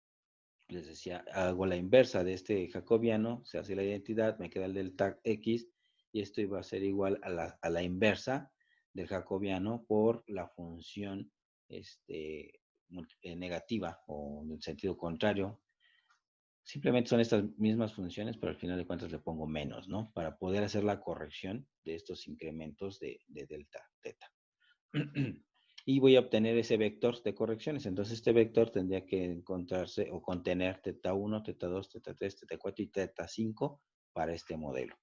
Les decía, hago la inversa de este jacobiano, se hace la identidad, me queda el delta x y esto iba a ser igual a la inversa del jacobiano por la función negativa o en el sentido contrario. Simplemente son estas mismas funciones, pero al final de cuentas le pongo menos, ¿no? Para poder hacer la corrección de estos incrementos de delta teta. Y voy a obtener ese vector de correcciones. Entonces este vector tendría que encontrarse o contener teta 1, teta 2, teta 3, teta 4 y teta 5 para este modelo.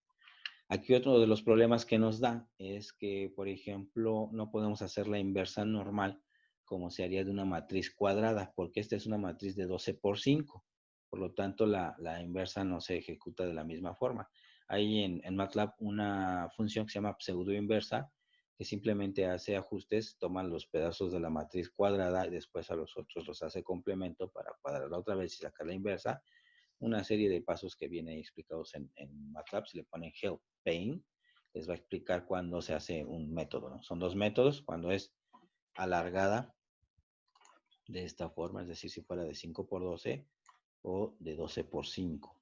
Aquí otro de los problemas que nos da es que, por ejemplo, no podemos hacer la inversa normal como se haría de una matriz cuadrada, porque esta es una matriz de 12 por 5. Por lo tanto, la inversa no se ejecuta de la misma forma. Hay en MATLAB una función que se llama pseudoinversa, que simplemente hace ajustes, toma los pedazos de la matriz cuadrada y después a los otros los hace complemento para cuadrarla otra vez y sacar la inversa. Una serie de pasos que viene explicados en MATLAB. Si le ponen help paint, les va a explicar cuándo se hace un método, ¿no? Son dos métodos, cuando es alargada de esta forma, es decir, si fuera de 5 por 12 o de 12 por 5.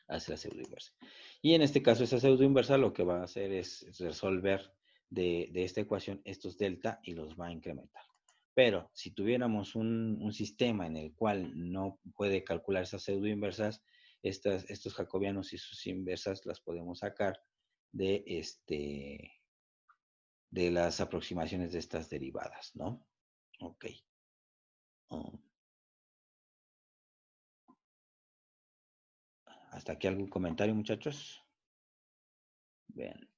Hace la pseudoinversa. Y en este caso, esa pseudoinversa lo que va a hacer es resolver de esta ecuación estos delta y los va a incrementar. Pero si tuviéramos un sistema en el cual no puede calcular esas pseudoinversas, estos jacobianos y sus inversas las podemos sacar de las aproximaciones de estas derivadas, ¿no? Ok. ¿Hasta aquí algún comentario, muchachos? Vean.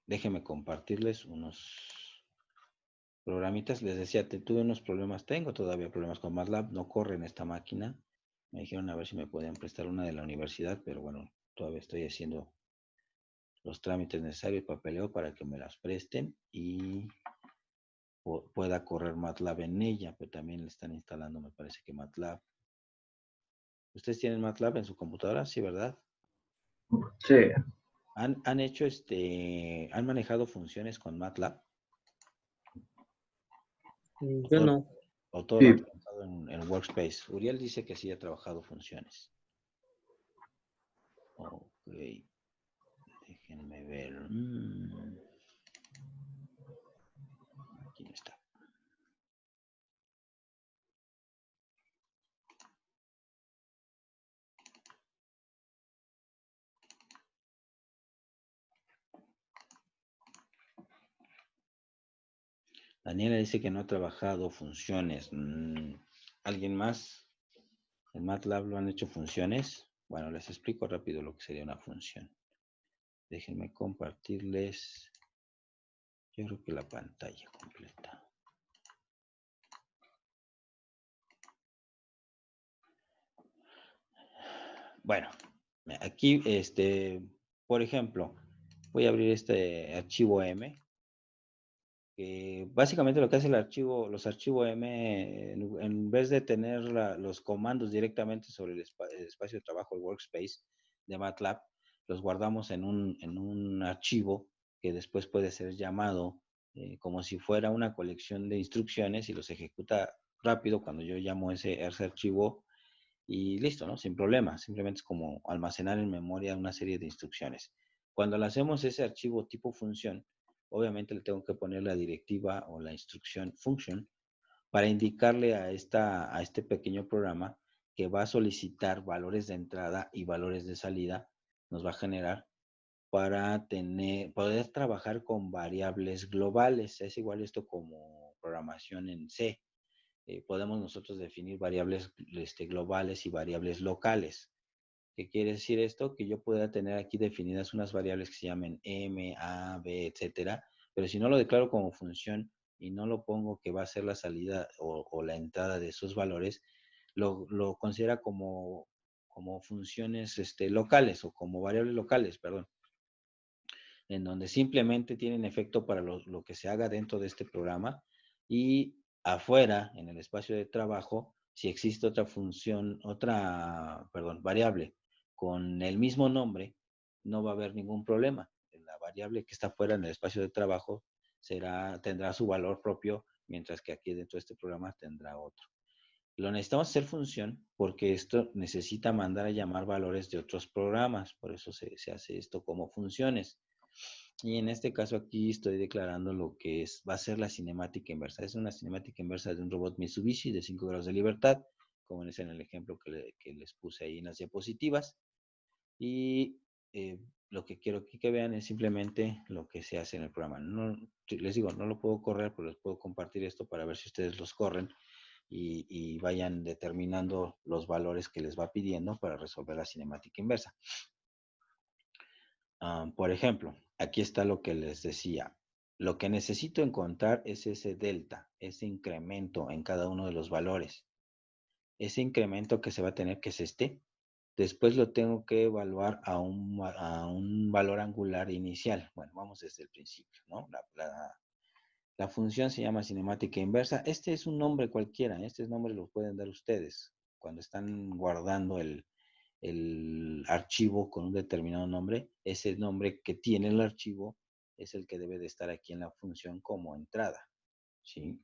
Déjenme compartirles unos programitas. Les decía, tuve unos problemas, tengo todavía problemas con MATLAB, no corre en esta máquina. Me dijeron a ver si me podían prestar una de la universidad, pero bueno, todavía estoy haciendo los trámites necesarios, papeleo para que me las presten y pueda correr MATLAB en ella, pero también le están instalando, me parece que MATLAB. ¿Ustedes tienen MATLAB en su computadora? Sí, ¿verdad? Sí. ¿Han hecho han manejado funciones con MATLAB? Yo no. ¿O todo Sí. lo han trabajado en Workspace? Uriel dice que sí ha trabajado funciones. Ok. Déjenme ver. Aquí está. Daniela dice que no ha trabajado funciones. ¿Alguien más? En MATLAB lo han hecho funciones. Bueno, les explico rápido lo que sería una función. Déjenme compartirles, yo creo que la pantalla completa. Bueno, aquí, por ejemplo, voy a abrir este archivo M, que básicamente lo que hace los archivos M, en vez de tener los comandos directamente sobre el espacio de trabajo, el workspace de MATLAB, los guardamos en un archivo que después puede ser llamado como si fuera una colección de instrucciones y los ejecuta rápido cuando yo llamo ese archivo y listo, ¿no? Sin problema. Simplemente es como almacenar en memoria una serie de instrucciones. Cuando le hacemos ese archivo tipo función, obviamente le tengo que poner la directiva o la instrucción function para indicarle a este pequeño programa que va a solicitar valores de entrada y valores de salida, nos va a generar para poder trabajar con variables globales. Es igual esto como programación en C. Podemos nosotros definir variables globales y variables locales. ¿Qué quiere decir esto? Que yo pueda tener aquí definidas unas variables que se llamen M, A, B, etcétera, pero si no lo declaro como función y no lo pongo que va a ser la salida o la entrada de esos valores, lo considera como funciones locales o como variables locales, perdón, en donde simplemente tienen efecto para lo que se haga dentro de este programa y afuera, en el espacio de trabajo, si existe otra función, variable con el mismo nombre, no va a haber ningún problema. La variable que está fuera en el espacio de trabajo tendrá su valor propio, mientras que aquí dentro de este programa tendrá otro. Lo necesitamos hacer función porque esto necesita mandar a llamar valores de otros programas, por eso se hace esto como funciones. Y en este caso aquí estoy declarando lo que va a ser la cinemática inversa. Es una cinemática inversa de un robot Mitsubishi de 5 grados de libertad, como es en el ejemplo que les puse ahí en las diapositivas. Y lo que quiero aquí que vean es simplemente lo que se hace en el programa. No, les digo, no lo puedo correr, pero les puedo compartir esto para ver si ustedes los corren y vayan determinando los valores que les va pidiendo para resolver la cinemática inversa. Por ejemplo, aquí está lo que les decía. Lo que necesito encontrar es ese delta, ese incremento en cada uno de los valores. Ese incremento que se va a tener, que es este, después lo tengo que evaluar a un valor angular inicial. Bueno, vamos desde el principio, ¿no? La función se llama cinemática inversa. Este es un nombre cualquiera, este nombre lo pueden dar ustedes cuando están guardando el archivo con un determinado nombre. Ese nombre que tiene el archivo es el que debe de estar aquí en la función como entrada, ¿sí?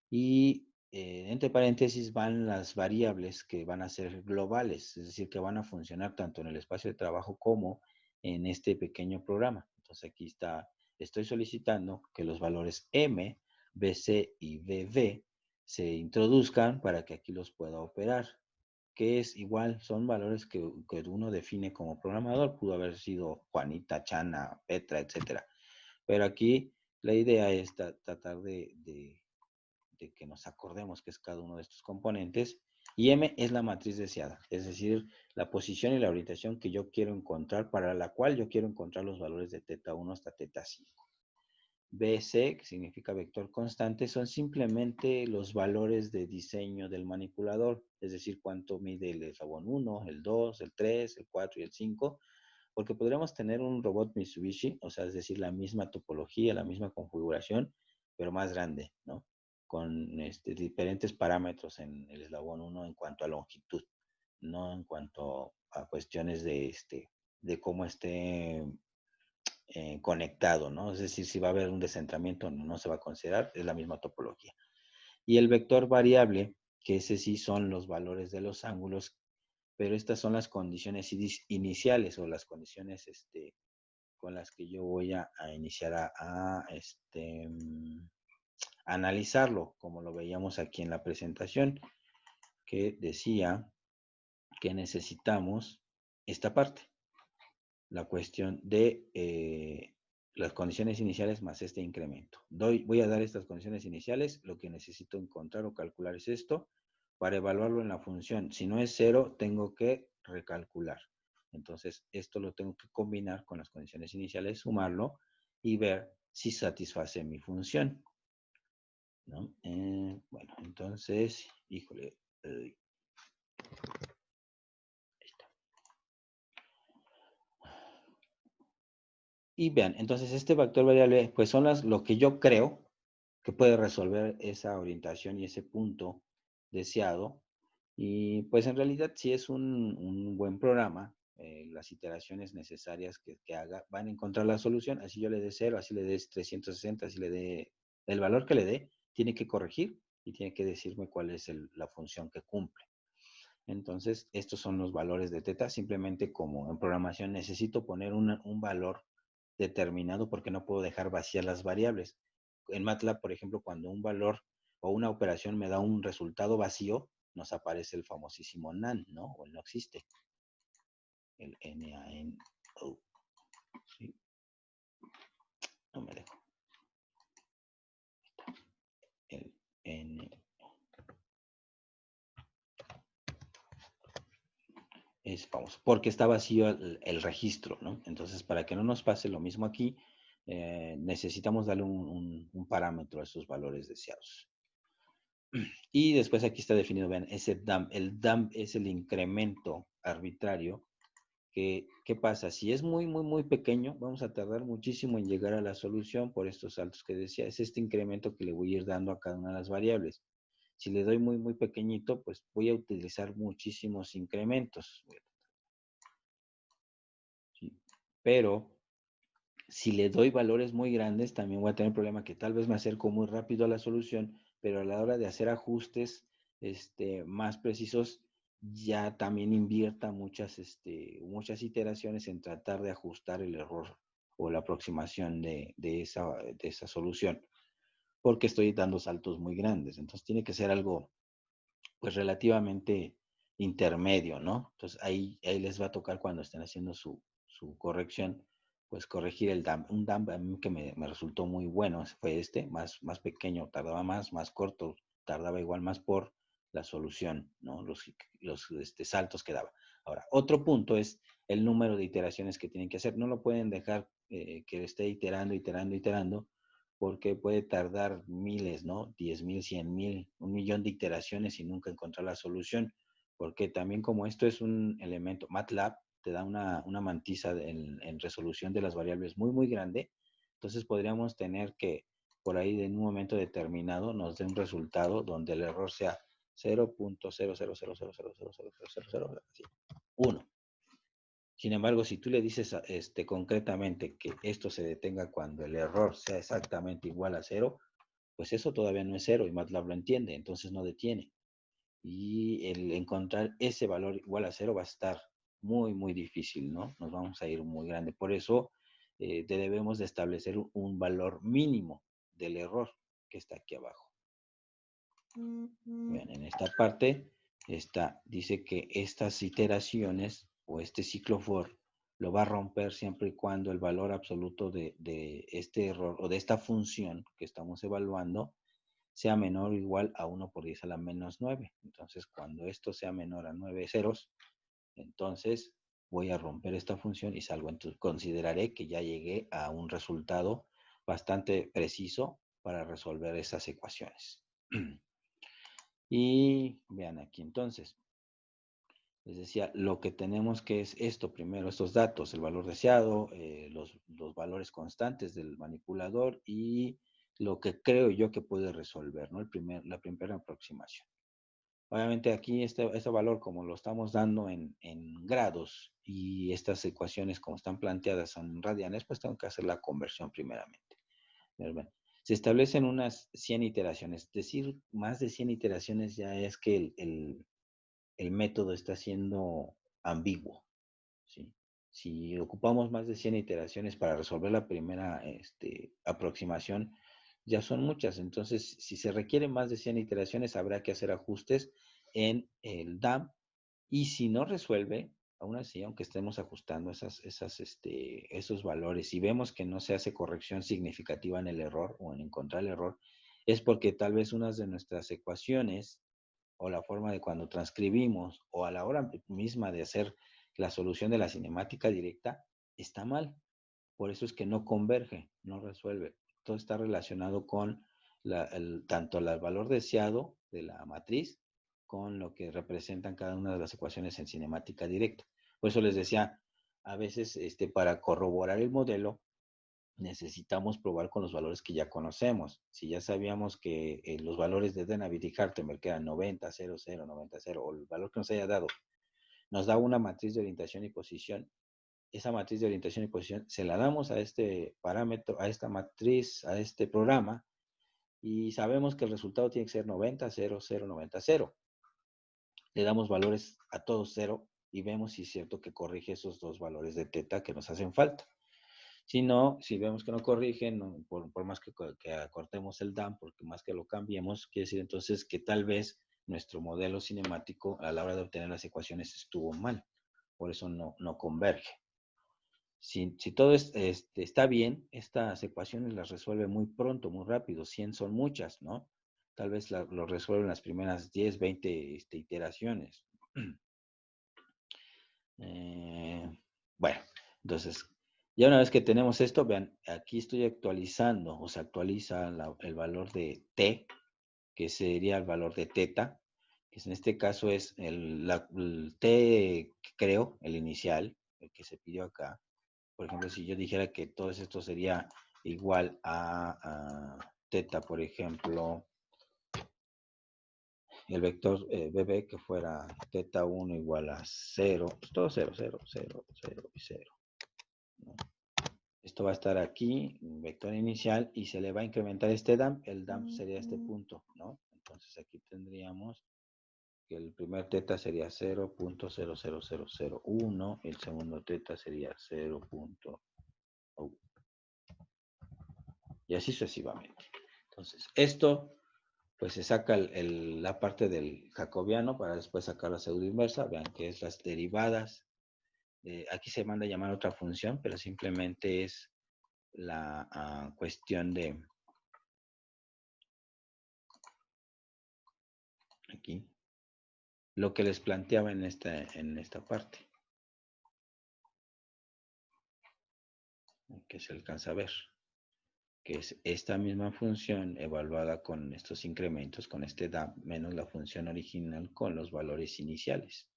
Y entre paréntesis van las variables que van a ser globales, es decir, que van a funcionar tanto en el espacio de trabajo como en este pequeño programa. Entonces aquí estoy solicitando que los valores M, BC y BV se introduzcan para que aquí los pueda operar, que es igual, son valores que uno define como programador, pudo haber sido Juanita, Chana, Petra, etcétera. Pero aquí la idea es tratar de que nos acordemos que es cada uno de estos componentes, y M es la matriz deseada, es decir, la posición y la orientación que yo quiero encontrar, para la cual yo quiero encontrar los valores de teta 1 hasta teta 5. BC, que significa vector constante, son simplemente los valores de diseño del manipulador, es decir, cuánto mide el eslabón 1, el 2, el 3, el 4 y el 5, porque podríamos tener un robot Mitsubishi, o sea, es decir, la misma topología, la misma configuración, pero más grande, ¿no? Con diferentes parámetros en el eslabón 1 en cuanto a longitud, no en cuanto a cuestiones de cómo esté conectado, ¿no? Es decir, si va a haber un descentramiento, no se va a considerar, es la misma topología. Y el vector variable, que ese sí son los valores de los ángulos, pero estas son las condiciones iniciales o las condiciones con las que yo voy a iniciar a analizarlo, como lo veíamos aquí en la presentación, que decía que necesitamos esta parte, la cuestión de las condiciones iniciales más este incremento. Voy a dar estas condiciones iniciales, lo que necesito encontrar o calcular es esto, para evaluarlo en la función. Si no es 0, tengo que recalcular. Entonces, esto lo tengo que combinar con las condiciones iniciales, sumarlo y ver si satisface mi función, ¿no? Bueno, entonces, híjole, ahí está. Y vean, entonces este vector variable, pues son lo que yo creo que puede resolver esa orientación y ese punto deseado. Y pues en realidad si es un buen programa, las iteraciones necesarias que haga van a encontrar la solución. Así yo le dé 0, así le dé 360, así le dé el valor que le dé, tiene que corregir y tiene que decirme cuál es la función que cumple. Entonces, estos son los valores de teta. Simplemente como en programación necesito poner un valor determinado porque no puedo dejar vacías las variables. En MATLAB, por ejemplo, cuando un valor o una operación me da un resultado vacío, nos aparece el famosísimo NaN, ¿no? O el no existe. El NaN. ¿Sí? No me dejo. El N. Es famoso, porque está vacío el registro, ¿no? Entonces, para que no nos pase lo mismo aquí, necesitamos darle un parámetro a esos valores deseados. Y después aquí está definido, vean, ese dump. El dump es el incremento arbitrario. ¿Qué pasa? Si es muy pequeño, vamos a tardar muchísimo en llegar a la solución por estos saltos que decía. Es este incremento que le voy a ir dando a cada una de las variables. Si le doy muy pequeñito, pues voy a utilizar muchísimos incrementos. ¿Sí? Pero si le doy valores muy grandes, también voy a tener problema que tal vez me acerco muy rápido a la solución, pero a la hora de hacer ajustes más precisos, ya también invierta muchas iteraciones en tratar de ajustar el error o la aproximación de esa solución, porque estoy dando saltos muy grandes. Entonces tiene que ser algo pues relativamente intermedio, ¿no? Entonces ahí les va a tocar cuando estén haciendo su corrección, pues corregir el dump. Un dump a mí que me resultó muy bueno fue más pequeño, tardaba más corto, tardaba igual más por la solución, ¿no? Los saltos que daba. Ahora, otro punto es el número de iteraciones que tienen que hacer. No lo pueden dejar que esté iterando, porque puede tardar miles, ¿no? 10,000, 100,000, 1,000,000 de iteraciones y nunca encontrar la solución, porque también como esto es un elemento, MATLAB te da una mantiza en resolución de las variables muy grande, entonces podríamos tener que por ahí en un momento determinado nos dé un resultado donde el error sea 0.00000000001. Sin embargo, si tú le dices concretamente que esto se detenga cuando el error sea exactamente igual a 0, pues eso todavía no es 0 y MATLAB lo entiende, entonces no detiene. Y el encontrar ese valor igual a 0 va a estar muy difícil, ¿no? Nos vamos a ir muy grande. Por eso debemos de establecer un valor mínimo del error que está aquí abajo. Vean, en esta parte dice que estas iteraciones o este ciclo for lo va a romper siempre y cuando el valor absoluto de este error o de esta función que estamos evaluando sea menor o igual a 1 por 10 a la menos 9. Entonces, cuando esto sea menor a 9 ceros, entonces voy a romper esta función y salgo. Entonces, consideraré que ya llegué a un resultado bastante preciso para resolver esas ecuaciones. Y vean aquí entonces, les decía, lo que tenemos que es esto primero, estos datos, el valor deseado, los valores constantes del manipulador y lo que creo yo que puede resolver, ¿no? La primera aproximación. Obviamente aquí este valor, como lo estamos dando en grados y estas ecuaciones como están planteadas son radianes, pues tengo que hacer la conversión primeramente. Bueno, se establecen unas 100 iteraciones, es decir, más de 100 iteraciones ya es que el método está siendo ambiguo, ¿sí? Si ocupamos más de 100 iteraciones para resolver la primera aproximación, ya son muchas. Entonces, si se requieren más de 100 iteraciones, habrá que hacer ajustes en el DAM. Y si no resuelve, aún así, aunque estemos ajustando esos valores y vemos que no se hace corrección significativa en el error o en encontrar el error, es porque tal vez unas de nuestras ecuaciones o la forma de cuando transcribimos o a la hora misma de hacer la solución de la cinemática directa, está mal. Por eso es que no converge, no resuelve. Todo está relacionado con tanto el valor deseado de la matriz con lo que representan cada una de las ecuaciones en cinemática directa. Por eso les decía, a veces para corroborar el modelo, necesitamos probar con los valores que ya conocemos. Si ya sabíamos que los valores de Denavit y Hartenberg eran 90, 0, 0, 90, 0, o el valor que nos haya dado, nos da una matriz de orientación y posición. Esa matriz de orientación y posición se la damos a este parámetro, a esta matriz, a este programa, y sabemos que el resultado tiene que ser 90, 0, 0, 90, 0. Le damos valores a todos 0 y vemos si es cierto que corrige esos dos valores de teta que nos hacen falta. Si no, si vemos que no corrigen, no, por más que acortemos el DAM, porque más que lo cambiemos, quiere decir entonces que tal vez nuestro modelo cinemático a la hora de obtener las ecuaciones estuvo mal. Por eso no converge. Si todo está bien, estas ecuaciones las resuelve muy pronto, muy rápido. 100 son muchas, ¿no? Tal vez lo resuelven las primeras 10, 20 iteraciones. Bueno, entonces, ya una vez que tenemos esto, vean, aquí estoy actualizando, o se actualiza el valor de t, que sería el valor de teta, que en este caso es el t, creo, el inicial, el que se pidió acá. Por ejemplo, si yo dijera que todo esto sería igual a teta, por ejemplo, el vector bb que fuera teta 1 igual a 0, pues todo 0, 0, 0, 0 y 0. ¿No? Esto va a estar aquí, vector inicial, y se le va a incrementar este DAMP. El DAMP sería este punto, ¿no? Entonces aquí tendríamos que el primer teta sería 0.00001, el segundo teta sería 0.1. Y así sucesivamente. Entonces, esto, pues se saca la parte del jacobiano para después sacar la pseudo inversa. Vean que es las derivadas. Aquí se manda a llamar otra función, pero simplemente es la cuestión de aquí, lo que les planteaba en esta parte, que se alcanza a ver, que es esta misma función evaluada con estos incrementos, con este DAP, menos la función original con los valores iniciales.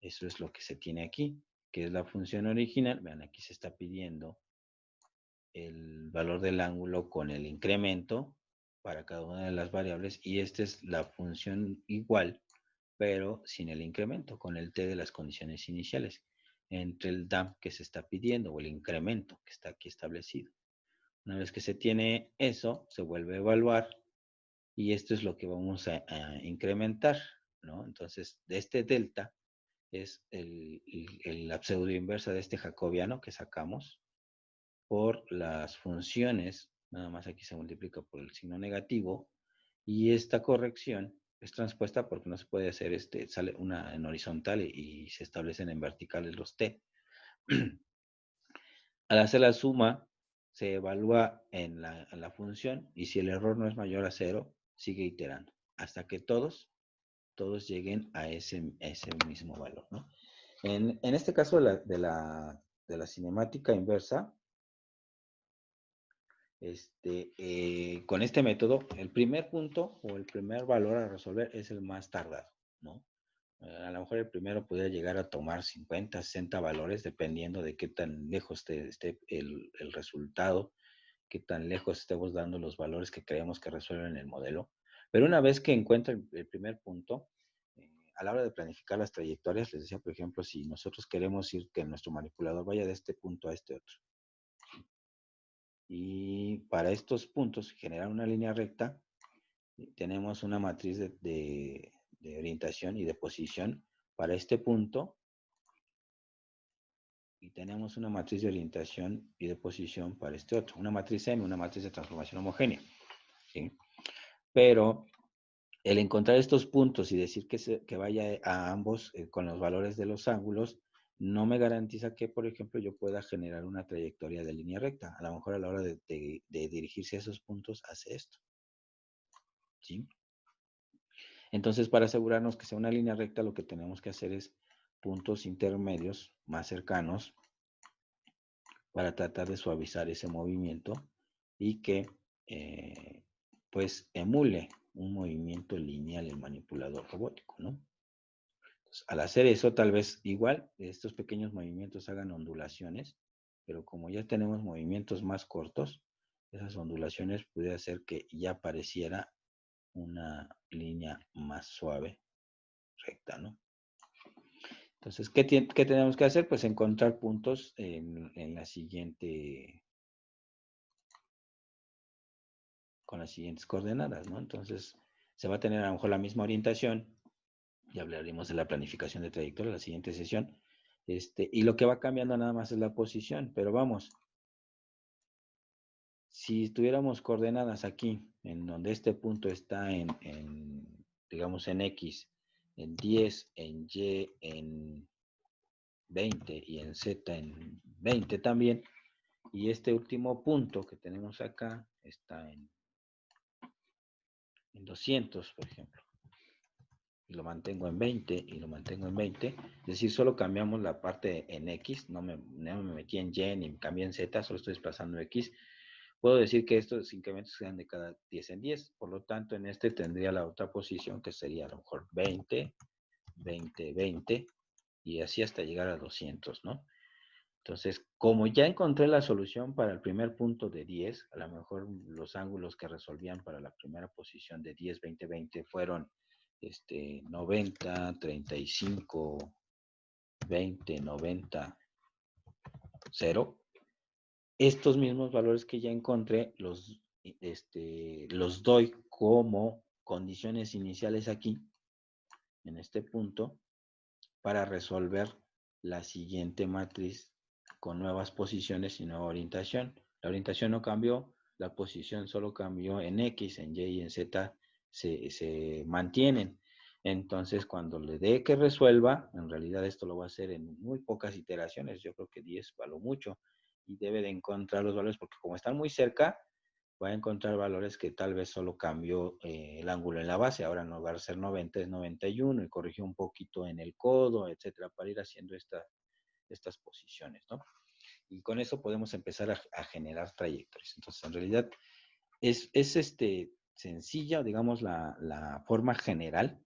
Eso es lo que se tiene aquí, que es la función original. Vean, aquí se está pidiendo el valor del ángulo con el incremento para cada una de las variables, y esta es la función igual, pero sin el incremento, con el t de las condiciones iniciales, entre el DAMP que se está pidiendo o el incremento que está aquí establecido. Una vez que se tiene eso, se vuelve a evaluar y esto es lo que vamos a incrementar, ¿no? Entonces, de este delta es la pseudo inversa de este jacobiano que sacamos por las funciones, nada más aquí se multiplica por el signo negativo, y esta corrección es transpuesta porque no se puede hacer, sale una en horizontal y se establecen en verticales los t. Al hacer la suma, se evalúa en la función y si el error no es mayor a 0, sigue iterando hasta que todos lleguen a ese mismo valor, ¿no? En este caso de la cinemática inversa, con este método, el primer punto o el primer valor a resolver es el más tardado, ¿no? A lo mejor el primero pudiera llegar a tomar 50, 60 valores, dependiendo de qué tan lejos esté el resultado, qué tan lejos estemos dando los valores que creemos que resuelven el modelo. Pero una vez que encuentra el primer punto, a la hora de planificar las trayectorias, les decía, por ejemplo, si nosotros queremos ir que nuestro manipulador vaya de este punto a este otro, y para estos puntos generar una línea recta, tenemos una matriz de orientación y de posición para este punto, y tenemos una matriz de orientación y de posición para este otro, una matriz M, una matriz de transformación homogénea, ¿sí? Pero el encontrar estos puntos y decir que vaya a ambos con los valores de los ángulos, no me garantiza que, por ejemplo, yo pueda generar una trayectoria de línea recta. A lo mejor a la hora de dirigirse a esos puntos hace esto, ¿sí? Entonces, para asegurarnos que sea una línea recta, lo que tenemos que hacer es puntos intermedios más cercanos para tratar de suavizar ese movimiento y que pues emule un movimiento lineal el manipulador robótico, ¿no? Entonces, al hacer eso, tal vez igual estos pequeños movimientos hagan ondulaciones, pero como ya tenemos movimientos más cortos, esas ondulaciones puede hacer que ya pareciera una línea más suave, recta, ¿no? Entonces, ¿qué tenemos que hacer? Pues encontrar puntos en la siguiente, con las siguientes coordenadas, ¿no? Entonces, se va a tener a lo mejor la misma orientación, ya hablaremos de la planificación de trayectoria en la siguiente sesión, y lo que va cambiando nada más es la posición, pero vamos, si tuviéramos coordenadas aquí, en donde este punto está digamos, en X, en 10, en Y, en 20 y en Z en 20 también, y este último punto que tenemos acá está en 200, por ejemplo, y lo mantengo en 20 y lo mantengo en 20, es decir, solo cambiamos la parte en X, no me metí en Y ni cambié en Z, solo estoy desplazando X. Puedo decir que estos incrementos sean de cada 10 en 10, por lo tanto en este tendría la otra posición que sería a lo mejor 20, 20, 20 y así hasta llegar a 200, ¿no? Entonces, como ya encontré la solución para el primer punto de 10, a lo mejor los ángulos que resolvían para la primera posición de 10, 20, 20 fueron 90, 35, 20, 90, 0. Estos mismos valores que ya encontré los doy como condiciones iniciales aquí, en este punto, para resolver la siguiente matriz con nuevas posiciones y nueva orientación. La orientación no cambió, la posición solo cambió en X, en Y y en Z se mantienen. Entonces, cuando le dé que resuelva, en realidad esto lo va a hacer en muy pocas iteraciones, yo creo que 10 való mucho, y debe de encontrar los valores, porque como están muy cerca, va a encontrar valores que tal vez solo cambió el ángulo en la base, ahora en lugar de ser 90 es 91 y corrigió un poquito en el codo, etcétera, para ir haciendo estas posiciones, ¿no? Y con eso podemos empezar a generar trayectorias. Entonces, en realidad, es sencilla, digamos, la forma general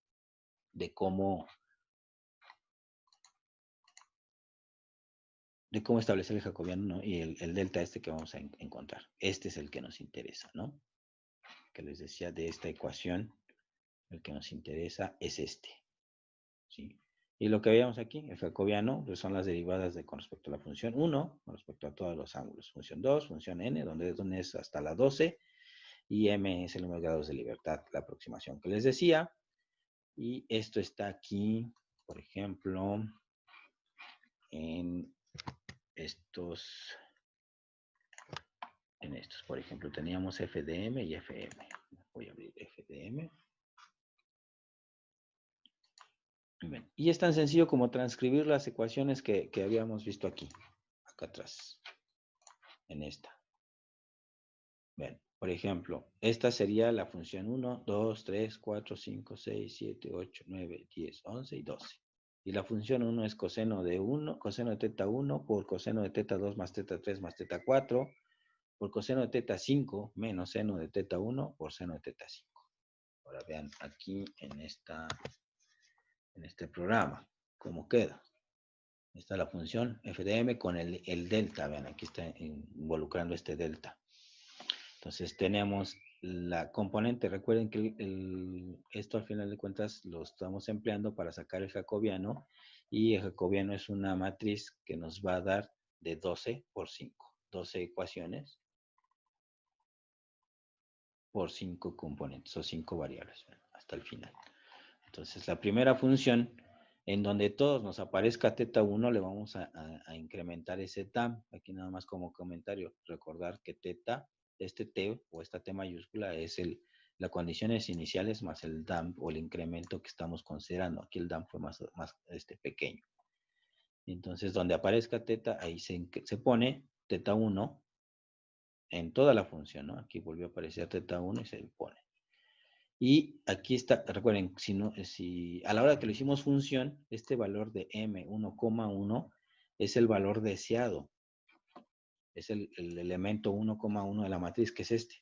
de cómo establecer el jacobiano, ¿no? Y el delta que vamos a encontrar. Este es el que nos interesa, ¿no? Que les decía de esta ecuación, el que nos interesa es ¿sí? Y lo que veíamos aquí, el jacobiano, pues son las derivadas con respecto a la función 1, con respecto a todos los ángulos. Función 2, función n, donde es hasta la 12, y m es el número de grados de libertad, la aproximación que les decía. Y esto está aquí, por ejemplo, en estos, por ejemplo, teníamos FDM y FM. Voy a abrir FDM. Bien. Y es tan sencillo como transcribir las ecuaciones que habíamos visto aquí, acá atrás, en esta. Bien, por ejemplo, esta sería la función 1, 2, 3, 4, 5, 6, 7, 8, 9, 10, 11 y 12. Y la función 1 es coseno de 1, coseno de teta 1 por coseno de teta 2 más teta 3 más teta 4 por coseno de teta 5 menos seno de teta 1 por seno de teta 5. Ahora vean aquí en este programa cómo queda. Esta es la función f de m con el delta. Vean, aquí está involucrando este delta. Entonces tenemos la componente. Recuerden que esto al final de cuentas lo estamos empleando para sacar el jacobiano. Y el jacobiano es una matriz que nos va a dar de 12 por 5. 12 ecuaciones por 5 componentes o 5 variables hasta el final. Entonces la primera función, en donde todos nos aparezca teta 1, le vamos a incrementar ese tam. Aquí nada más como comentario, recordar que teta, este t o esta t mayúscula es las condiciones iniciales más el damp o el incremento que estamos considerando. Aquí el damp fue más pequeño. Entonces donde aparezca teta, ahí se pone teta 1 en toda la función, ¿no? Aquí volvió a aparecer teta 1 y se pone. Y aquí está, recuerden, si a la hora que lo hicimos función, este valor de M1,1 es el valor deseado. Es el elemento 1,1 de la matriz, que es este.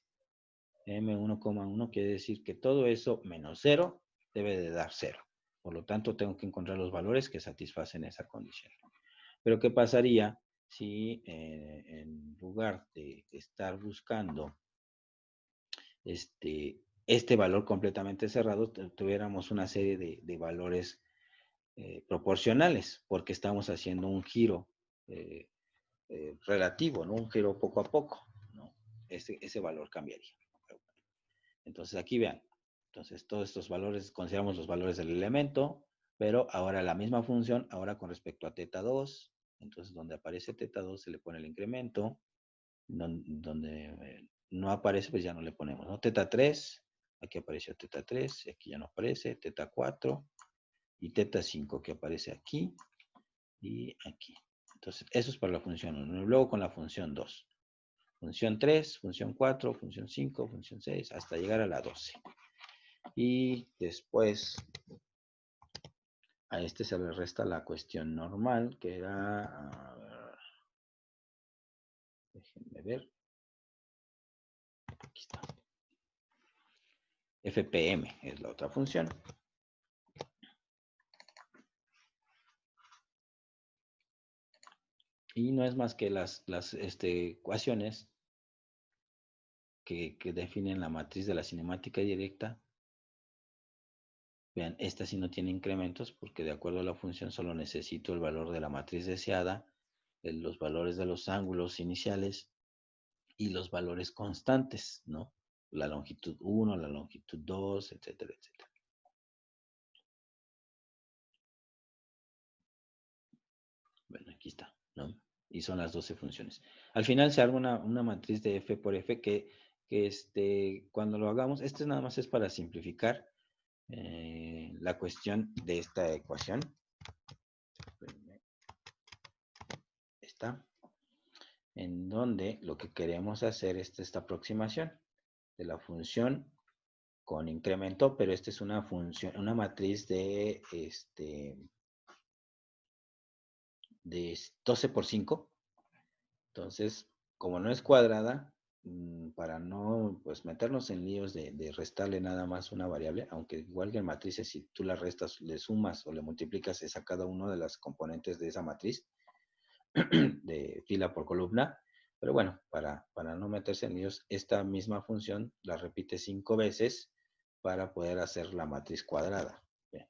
M1,1 quiere decir que todo eso menos 0 debe de dar 0. Por lo tanto, tengo que encontrar los valores que satisfacen esa condición. Pero, ¿qué pasaría si en lugar de estar buscando este valor completamente cerrado, tuviéramos una serie de valores proporcionales? Porque estamos haciendo un giro relativo, ¿no? Un giro poco a poco, ¿no? Ese valor cambiaría. Entonces, aquí vean. Entonces, todos estos valores, consideramos los valores del elemento, pero ahora la misma función, ahora con respecto a θ2, entonces donde aparece θ2 se le pone el incremento, donde no aparece, pues ya no le ponemos, ¿no? θ3, aquí apareció θ3, y aquí ya no aparece, θ4 y θ5 que aparece aquí y aquí. Entonces, eso es para la función 1. Luego con la función 2. Función 3, función 4, función 5, función 6, hasta llegar a la 12. Y después a este se le resta la cuestión normal, que era, a ver, déjenme ver, aquí está. FPM es la otra función. Y no es más que las ecuaciones que definen la matriz de la cinemática directa. Vean, esta sí no tiene incrementos porque de acuerdo a la función solo necesito el valor de la matriz deseada, los valores de los ángulos iniciales y los valores constantes, ¿no? La longitud 1, la longitud 2, etcétera, etcétera. Bueno, aquí está, ¿no? Y son las 12 funciones. Al final se arma una matriz de F por F que cuando lo hagamos, nada más es para simplificar la cuestión de esta ecuación. Está. En donde lo que queremos hacer es esta aproximación de la función con incremento, pero esta es una función, una matriz de 12 por 5. Entonces, como no es cuadrada, para no pues meternos en líos de restarle nada más una variable, aunque igual que en matrices, si tú la restas, le sumas o le multiplicas es a cada una de las componentes de esa matriz de fila por columna. Pero bueno, para no meterse en líos, esta misma función la repite 5 veces para poder hacer la matriz cuadrada. Bien.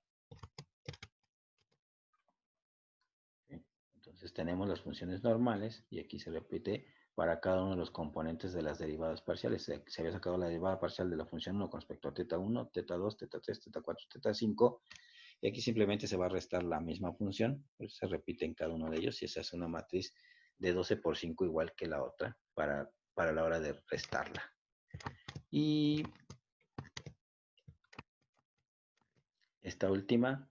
Entonces tenemos las funciones normales y aquí se repite para cada uno de los componentes de las derivadas parciales. Se había sacado la derivada parcial de la función 1 con respecto a θ1, θ2, θ3, θ4, θ5. Y aquí simplemente se va a restar la misma función. Pues se repite en cada uno de ellos y se hace una matriz de 12 por 5 igual que la otra para la hora de restarla. Y esta última,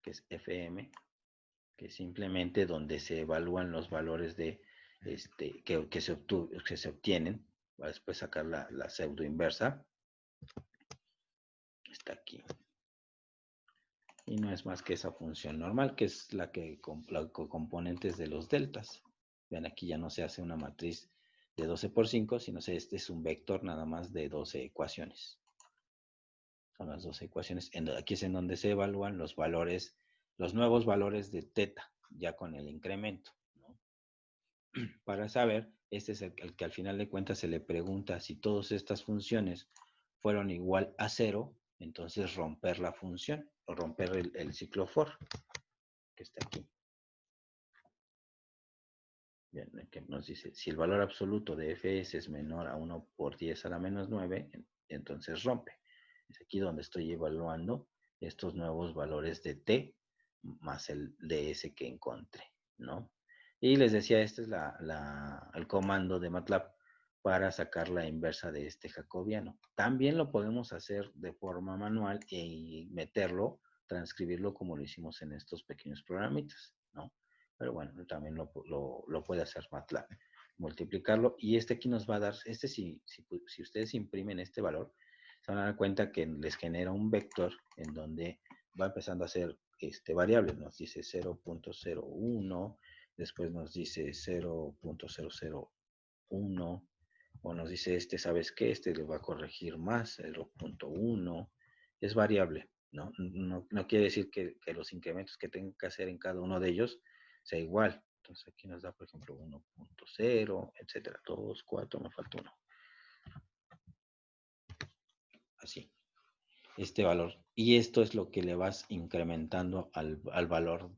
que es FM, que es simplemente donde se evalúan los valores de que se obtienen. Va después sacar la pseudo inversa. Está aquí. Y no es más que esa función normal, que es la componentes de los deltas. Vean, aquí ya no se hace una matriz de 12 por 5, sino este es un vector nada más de 12 ecuaciones. Son las 12 ecuaciones. Aquí es en donde se evalúan los valores, los nuevos valores de teta, ya con el incremento, ¿no? Para saber, este es el que al final de cuentas se le pregunta si todas estas funciones fueron igual a 0, entonces romper la función o romper el ciclo for, que está aquí. Bien, que nos dice, si el valor absoluto de fs es menor a 1 por 10 a la menos 9, entonces rompe. Es aquí donde estoy evaluando estos nuevos valores de t más el ds que encontré, ¿no? Y les decía, este es el comando de MATLAB para sacar la inversa de este jacobiano. También lo podemos hacer de forma manual y meterlo, transcribirlo como lo hicimos en estos pequeños programitas, ¿no? Pero bueno, también lo puede hacer MATLAB. Multiplicarlo y aquí nos va a dar, si ustedes imprimen este valor, se van a dar cuenta que les genera un vector en donde va empezando a ser variables. Nos dice 0.01, después nos dice 0.001, o nos dice ¿sabes qué? Le va a corregir más, 0.1, es variable, ¿no? No quiere decir que los incrementos que tengan que hacer en cada uno de ellos sea igual. Entonces aquí nos da, por ejemplo, 1.0, etcétera, 2, 4, me falta 1. Así, este valor. Y esto es lo que le vas incrementando al valor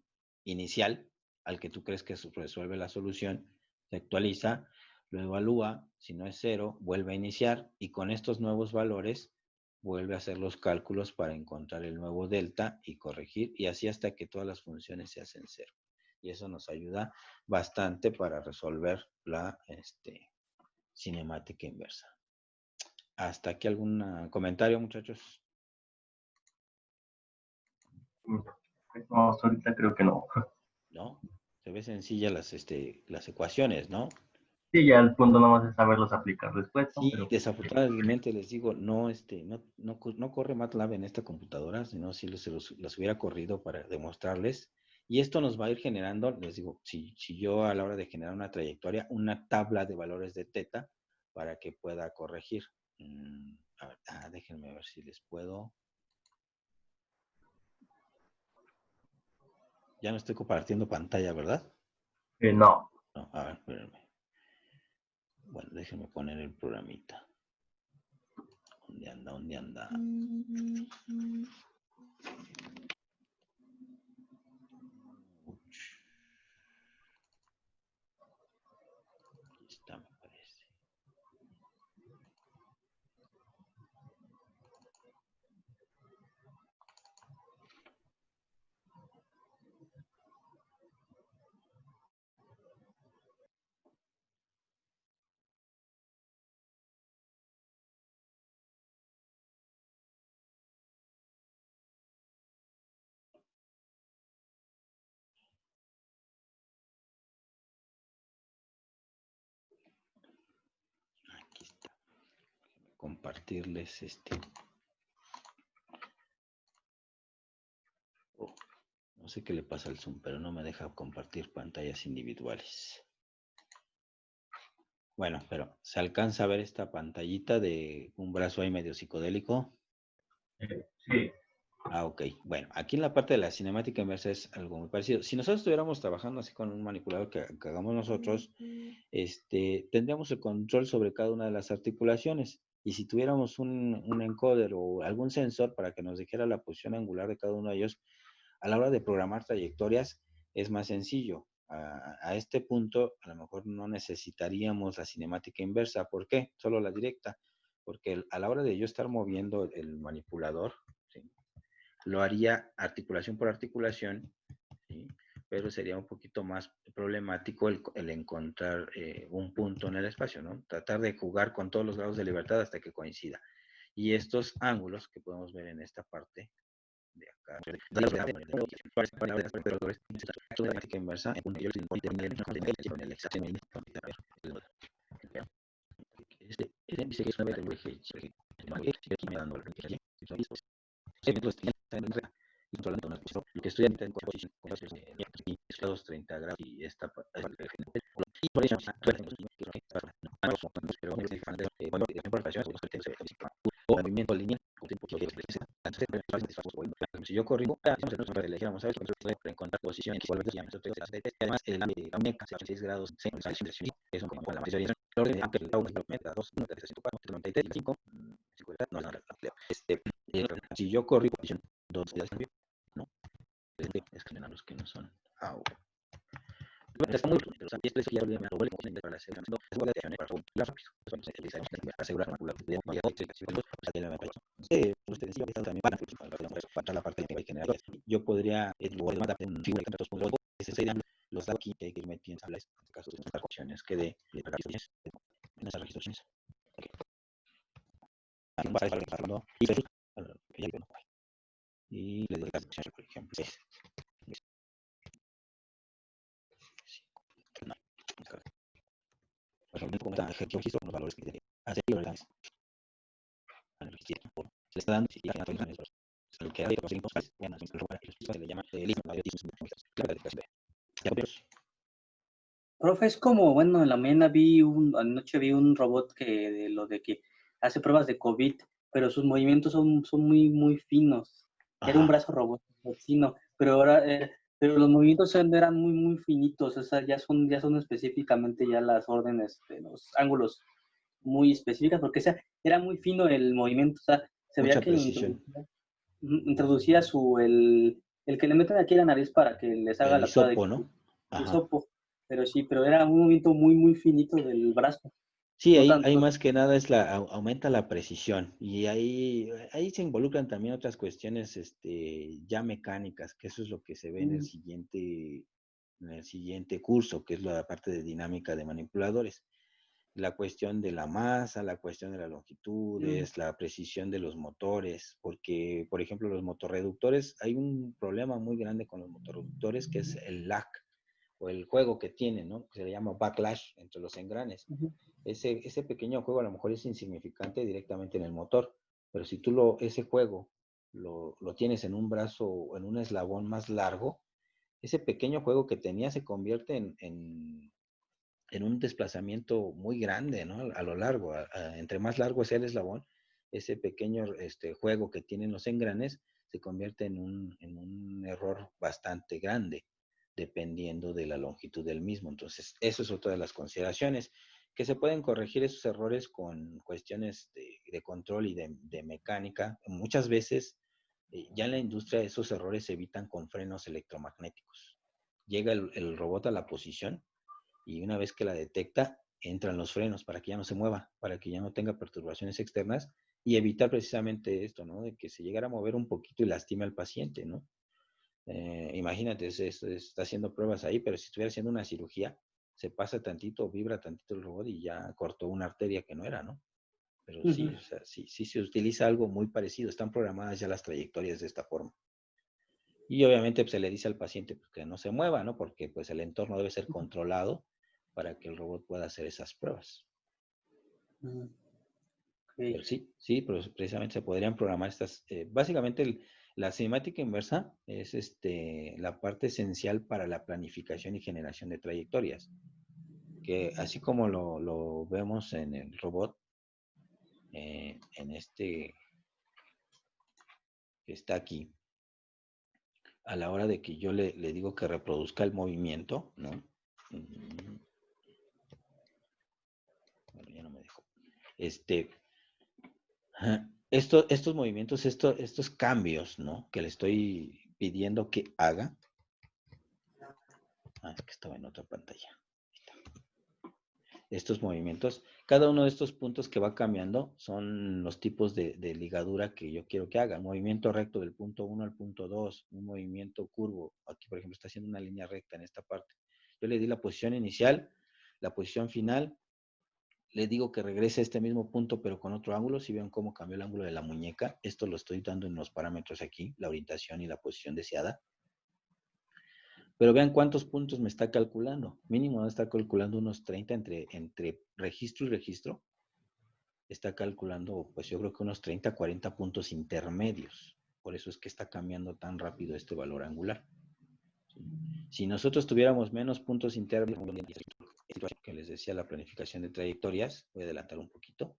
inicial, al que tú crees que resuelve la solución, se actualiza, lo evalúa, si no es 0, vuelve a iniciar y con estos nuevos valores vuelve a hacer los cálculos para encontrar el nuevo delta y corregir, y así hasta que todas las funciones se hacen 0. Y eso nos ayuda bastante para resolver la cinemática inversa. ¿Hasta aquí algún comentario, muchachos? No, ahorita creo que no. ¿No? Se ve sencilla las ecuaciones, ¿no? Sí, ya el punto nomás es saberlos aplicar después, ¿no? Sí, Pero desafortunadamente les digo, no corre MATLAB en esta computadora, sino si las hubiera corrido para demostrarles. Y esto nos va a ir generando, les digo, si yo a la hora de generar una trayectoria, una tabla de valores de teta para que pueda corregir. A ver, déjenme ver si les puedo. Ya no estoy compartiendo pantalla, ¿verdad? no. No, a ver, espérenme. Bueno, déjenme poner el programita. ¿Dónde anda? ¿Dónde anda? Aquí está, me parece. Aquí está. Compartirles Oh, no sé qué le pasa al Zoom, pero no me deja compartir pantallas individuales. Bueno, pero ¿se alcanza a ver esta pantallita de un brazo ahí medio psicodélico? Sí. Ok. Bueno, aquí en la parte de la cinemática inversa es algo muy parecido. Si nosotros estuviéramos trabajando así con un manipulador que hagamos nosotros, tendríamos el control sobre cada una de las articulaciones. Y si tuviéramos un encoder o algún sensor para que nos dijera la posición angular de cada uno de ellos, a la hora de programar trayectorias es más sencillo. A este punto, a lo mejor no necesitaríamos la cinemática inversa. ¿Por qué? Solo la directa. Porque a la hora de yo estar moviendo el manipulador, ¿sí?, lo haría articulación por articulación, ¿sí?, pero sería un poquito más problemático el encontrar un punto en el espacio, ¿no? Tratar de jugar con todos los grados de libertad hasta que coincida. Y estos ángulos que podemos ver en esta parte de acá, inversa, que estoy en 30 grados y esta movimiento lineal. Si yo corrijo, elegíamos para encontrar posición X, además el 6 grados, eso como la mayoría orden, aunque el 2, 5, si yo corrijo posición 2 días, ¿no? Es que los que no son está muy para asegurar la parte de general. Yo podría los datos que hay que ir metiendo en este caso de estas opciones que de en esas registraciones. Y le doy la por ejemplo. Por ejemplo, como está el registro, los valores que hace se le está dando lo que hay que se le llama Profe, es como, bueno, en la mañana anoche vi un robot que de lo de que hace pruebas de COVID, pero sus movimientos son muy, muy finos. Era un Ajá. brazo robot fino, pero ahora, pero los movimientos eran muy, muy finitos, o sea, ya son específicamente ya las órdenes de los ángulos muy específicas, porque o sea, era muy fino el movimiento, o sea, se veía Mucha que precisión. introducía el que le meten aquí a la nariz para que les haga El la prueba de hisopo, ¿no? Ajá. hisopo, pero sí, pero era un movimiento muy, muy finito del brazo, Sí, no ahí tanto. más que nada aumenta la precisión y ahí se involucran también otras cuestiones ya mecánicas, que eso es lo que se ve en el siguiente curso, que es la parte de dinámica de manipuladores. La cuestión de la masa, la cuestión de las longitudes, la precisión de los motores, porque, por ejemplo, los motorreductores, hay un problema muy grande con los motorreductores que es el lag o el juego que tienen, ¿no? Que se le llama backlash entre los engranes. Ese pequeño juego a lo mejor es insignificante directamente en el motor, pero si tú ese juego lo tienes en un brazo o en un eslabón más largo, ese pequeño juego que tenía se convierte en un desplazamiento muy grande, ¿no? A lo largo, entre más largo sea el eslabón, ese pequeño juego que tienen los engranes se convierte en un error bastante grande, dependiendo de la longitud del mismo. Entonces, eso es otra de las consideraciones, que se pueden corregir esos errores con cuestiones de control y de mecánica. Muchas veces, ya en la industria, esos errores se evitan con frenos electromagnéticos. Llega el robot a la posición y una vez que la detecta, entran los frenos para que ya no se mueva, para que ya no tenga perturbaciones externas y evitar precisamente esto, ¿no? De que se llegara a mover un poquito y lastime al paciente, ¿no? Imagínate, está haciendo pruebas ahí, pero si estuviera haciendo una cirugía, se pasa tantito, vibra tantito el robot y ya cortó una arteria que no era, ¿no? Pero sí, o sea, sí se utiliza algo muy parecido, están programadas ya las trayectorias de esta forma. Y obviamente pues, se le dice al paciente pues, que no se mueva, ¿no? Porque pues el entorno debe ser controlado para que el robot pueda hacer esas pruebas. Pero Okay. sí, pero precisamente se podrían programar estas. Básicamente la cinemática inversa es la parte esencial para la planificación y generación de trayectorias. Que así como lo vemos en el robot, en este que está aquí, a la hora de que yo le digo que reproduzca el movimiento, ¿no? Bueno, ya no me dejó. Estos movimientos, estos cambios, ¿no? Que le estoy pidiendo que haga. Es que estaba en otra pantalla. Estos movimientos, cada uno de estos puntos que va cambiando son los tipos de ligadura que yo quiero que haga. Movimiento recto del punto 1 al punto 2, un movimiento curvo. Aquí, por ejemplo, está haciendo una línea recta en esta parte. Yo le di la posición inicial, la posición final. Le digo que regrese a este mismo punto, pero con otro ángulo. Si ven cómo cambió el ángulo de la muñeca, esto lo estoy dando en los parámetros aquí, la orientación y la posición deseada. Pero vean cuántos puntos me está calculando. Mínimo está calculando unos 30 entre registro y registro. Está calculando, pues yo creo que unos 30, 40 puntos intermedios. Por eso es que está cambiando tan rápido este valor angular. Si nosotros tuviéramos menos puntos intermedios, que les decía la planificación de trayectorias, voy a adelantar un poquito,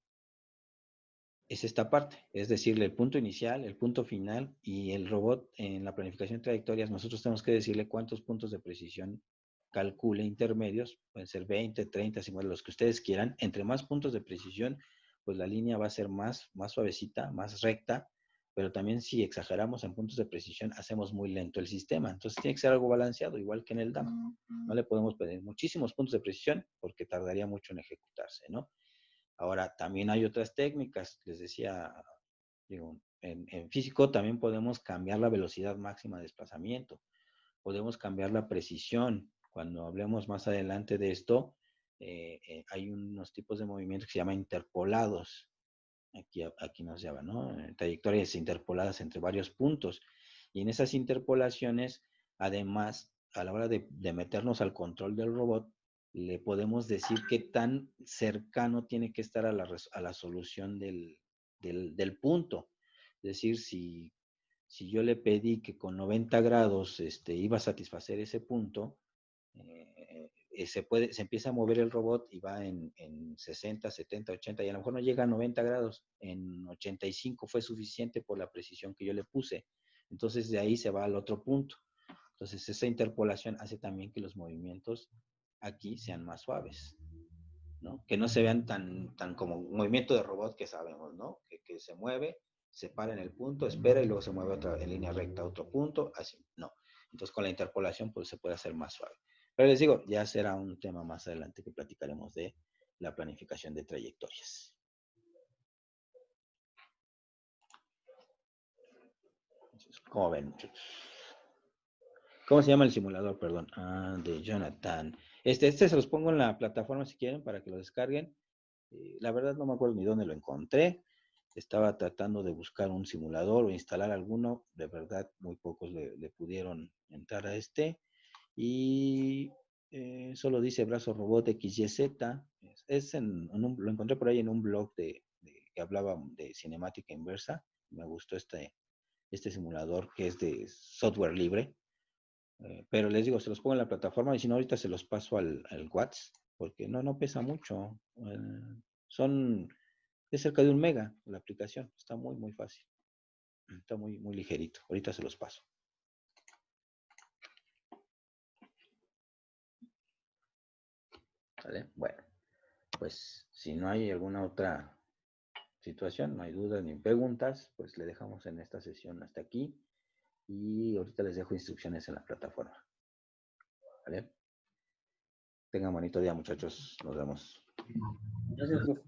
es esta parte, es decirle el punto inicial, el punto final y el robot en la planificación de trayectorias, nosotros tenemos que decirle cuántos puntos de precisión calcule intermedios, pueden ser 20, 30, 50, los que ustedes quieran. Entre más puntos de precisión, pues la línea va a ser más suavecita, más recta, pero también si exageramos en puntos de precisión, hacemos muy lento el sistema. Entonces tiene que ser algo balanceado, igual que en el DAM. No le podemos pedir muchísimos puntos de precisión porque tardaría mucho en ejecutarse, ¿no? Ahora, también hay otras técnicas, les decía, digo, en físico también podemos cambiar la velocidad máxima de desplazamiento, podemos cambiar la precisión. Cuando hablemos más adelante de esto, hay unos tipos de movimientos que se llaman interpolados. Aquí nos llama, ¿no? Trayectorias interpoladas entre varios puntos. Y en esas interpolaciones, además, a la hora de meternos al control del robot, le podemos decir qué tan cercano tiene que estar a la solución del punto. Es decir, si yo le pedí que con 90 grados iba a satisfacer ese punto, se empieza a mover el robot y va en 60, 70, 80, y a lo mejor no llega a 90 grados. En 85 fue suficiente por la precisión que yo le puse. Entonces de ahí se va al otro punto. Entonces esa interpolación hace también que los movimientos aquí sean más suaves, ¿no? Que no se vean tan como un movimiento de robot que sabemos, ¿no? Que se mueve, se para en el punto, espera y luego se mueve en línea recta a otro punto, así, no. Entonces con la interpolación pues se puede hacer más suave. Pero les digo, ya será un tema más adelante que platicaremos de la planificación de trayectorias. Entonces, ¿cómo ven, muchachos? ¿Cómo se llama el simulador? Perdón. De Jonathan. Este se los pongo en la plataforma si quieren para que lo descarguen. La verdad no me acuerdo ni dónde lo encontré. Estaba tratando de buscar un simulador o instalar alguno. De verdad, muy pocos le pudieron entrar a este. Y solo dice brazo robot XYZ. Lo encontré por ahí en un blog que hablaba de cinemática inversa. Me gustó este simulador que es de software libre. Pero les digo, se los pongo en la plataforma y si no, ahorita se los paso al WhatsApp, porque no pesa mucho. Es cerca de 1 mega la aplicación. Está muy, muy fácil. Está muy, muy ligerito. Ahorita se los paso. ¿Vale? Bueno, pues si no hay alguna otra situación, no hay dudas ni preguntas, pues le dejamos en esta sesión hasta aquí. Y ahorita les dejo instrucciones en la plataforma. ¿Vale? Tengan bonito día, muchachos. Nos vemos. Gracias, profe.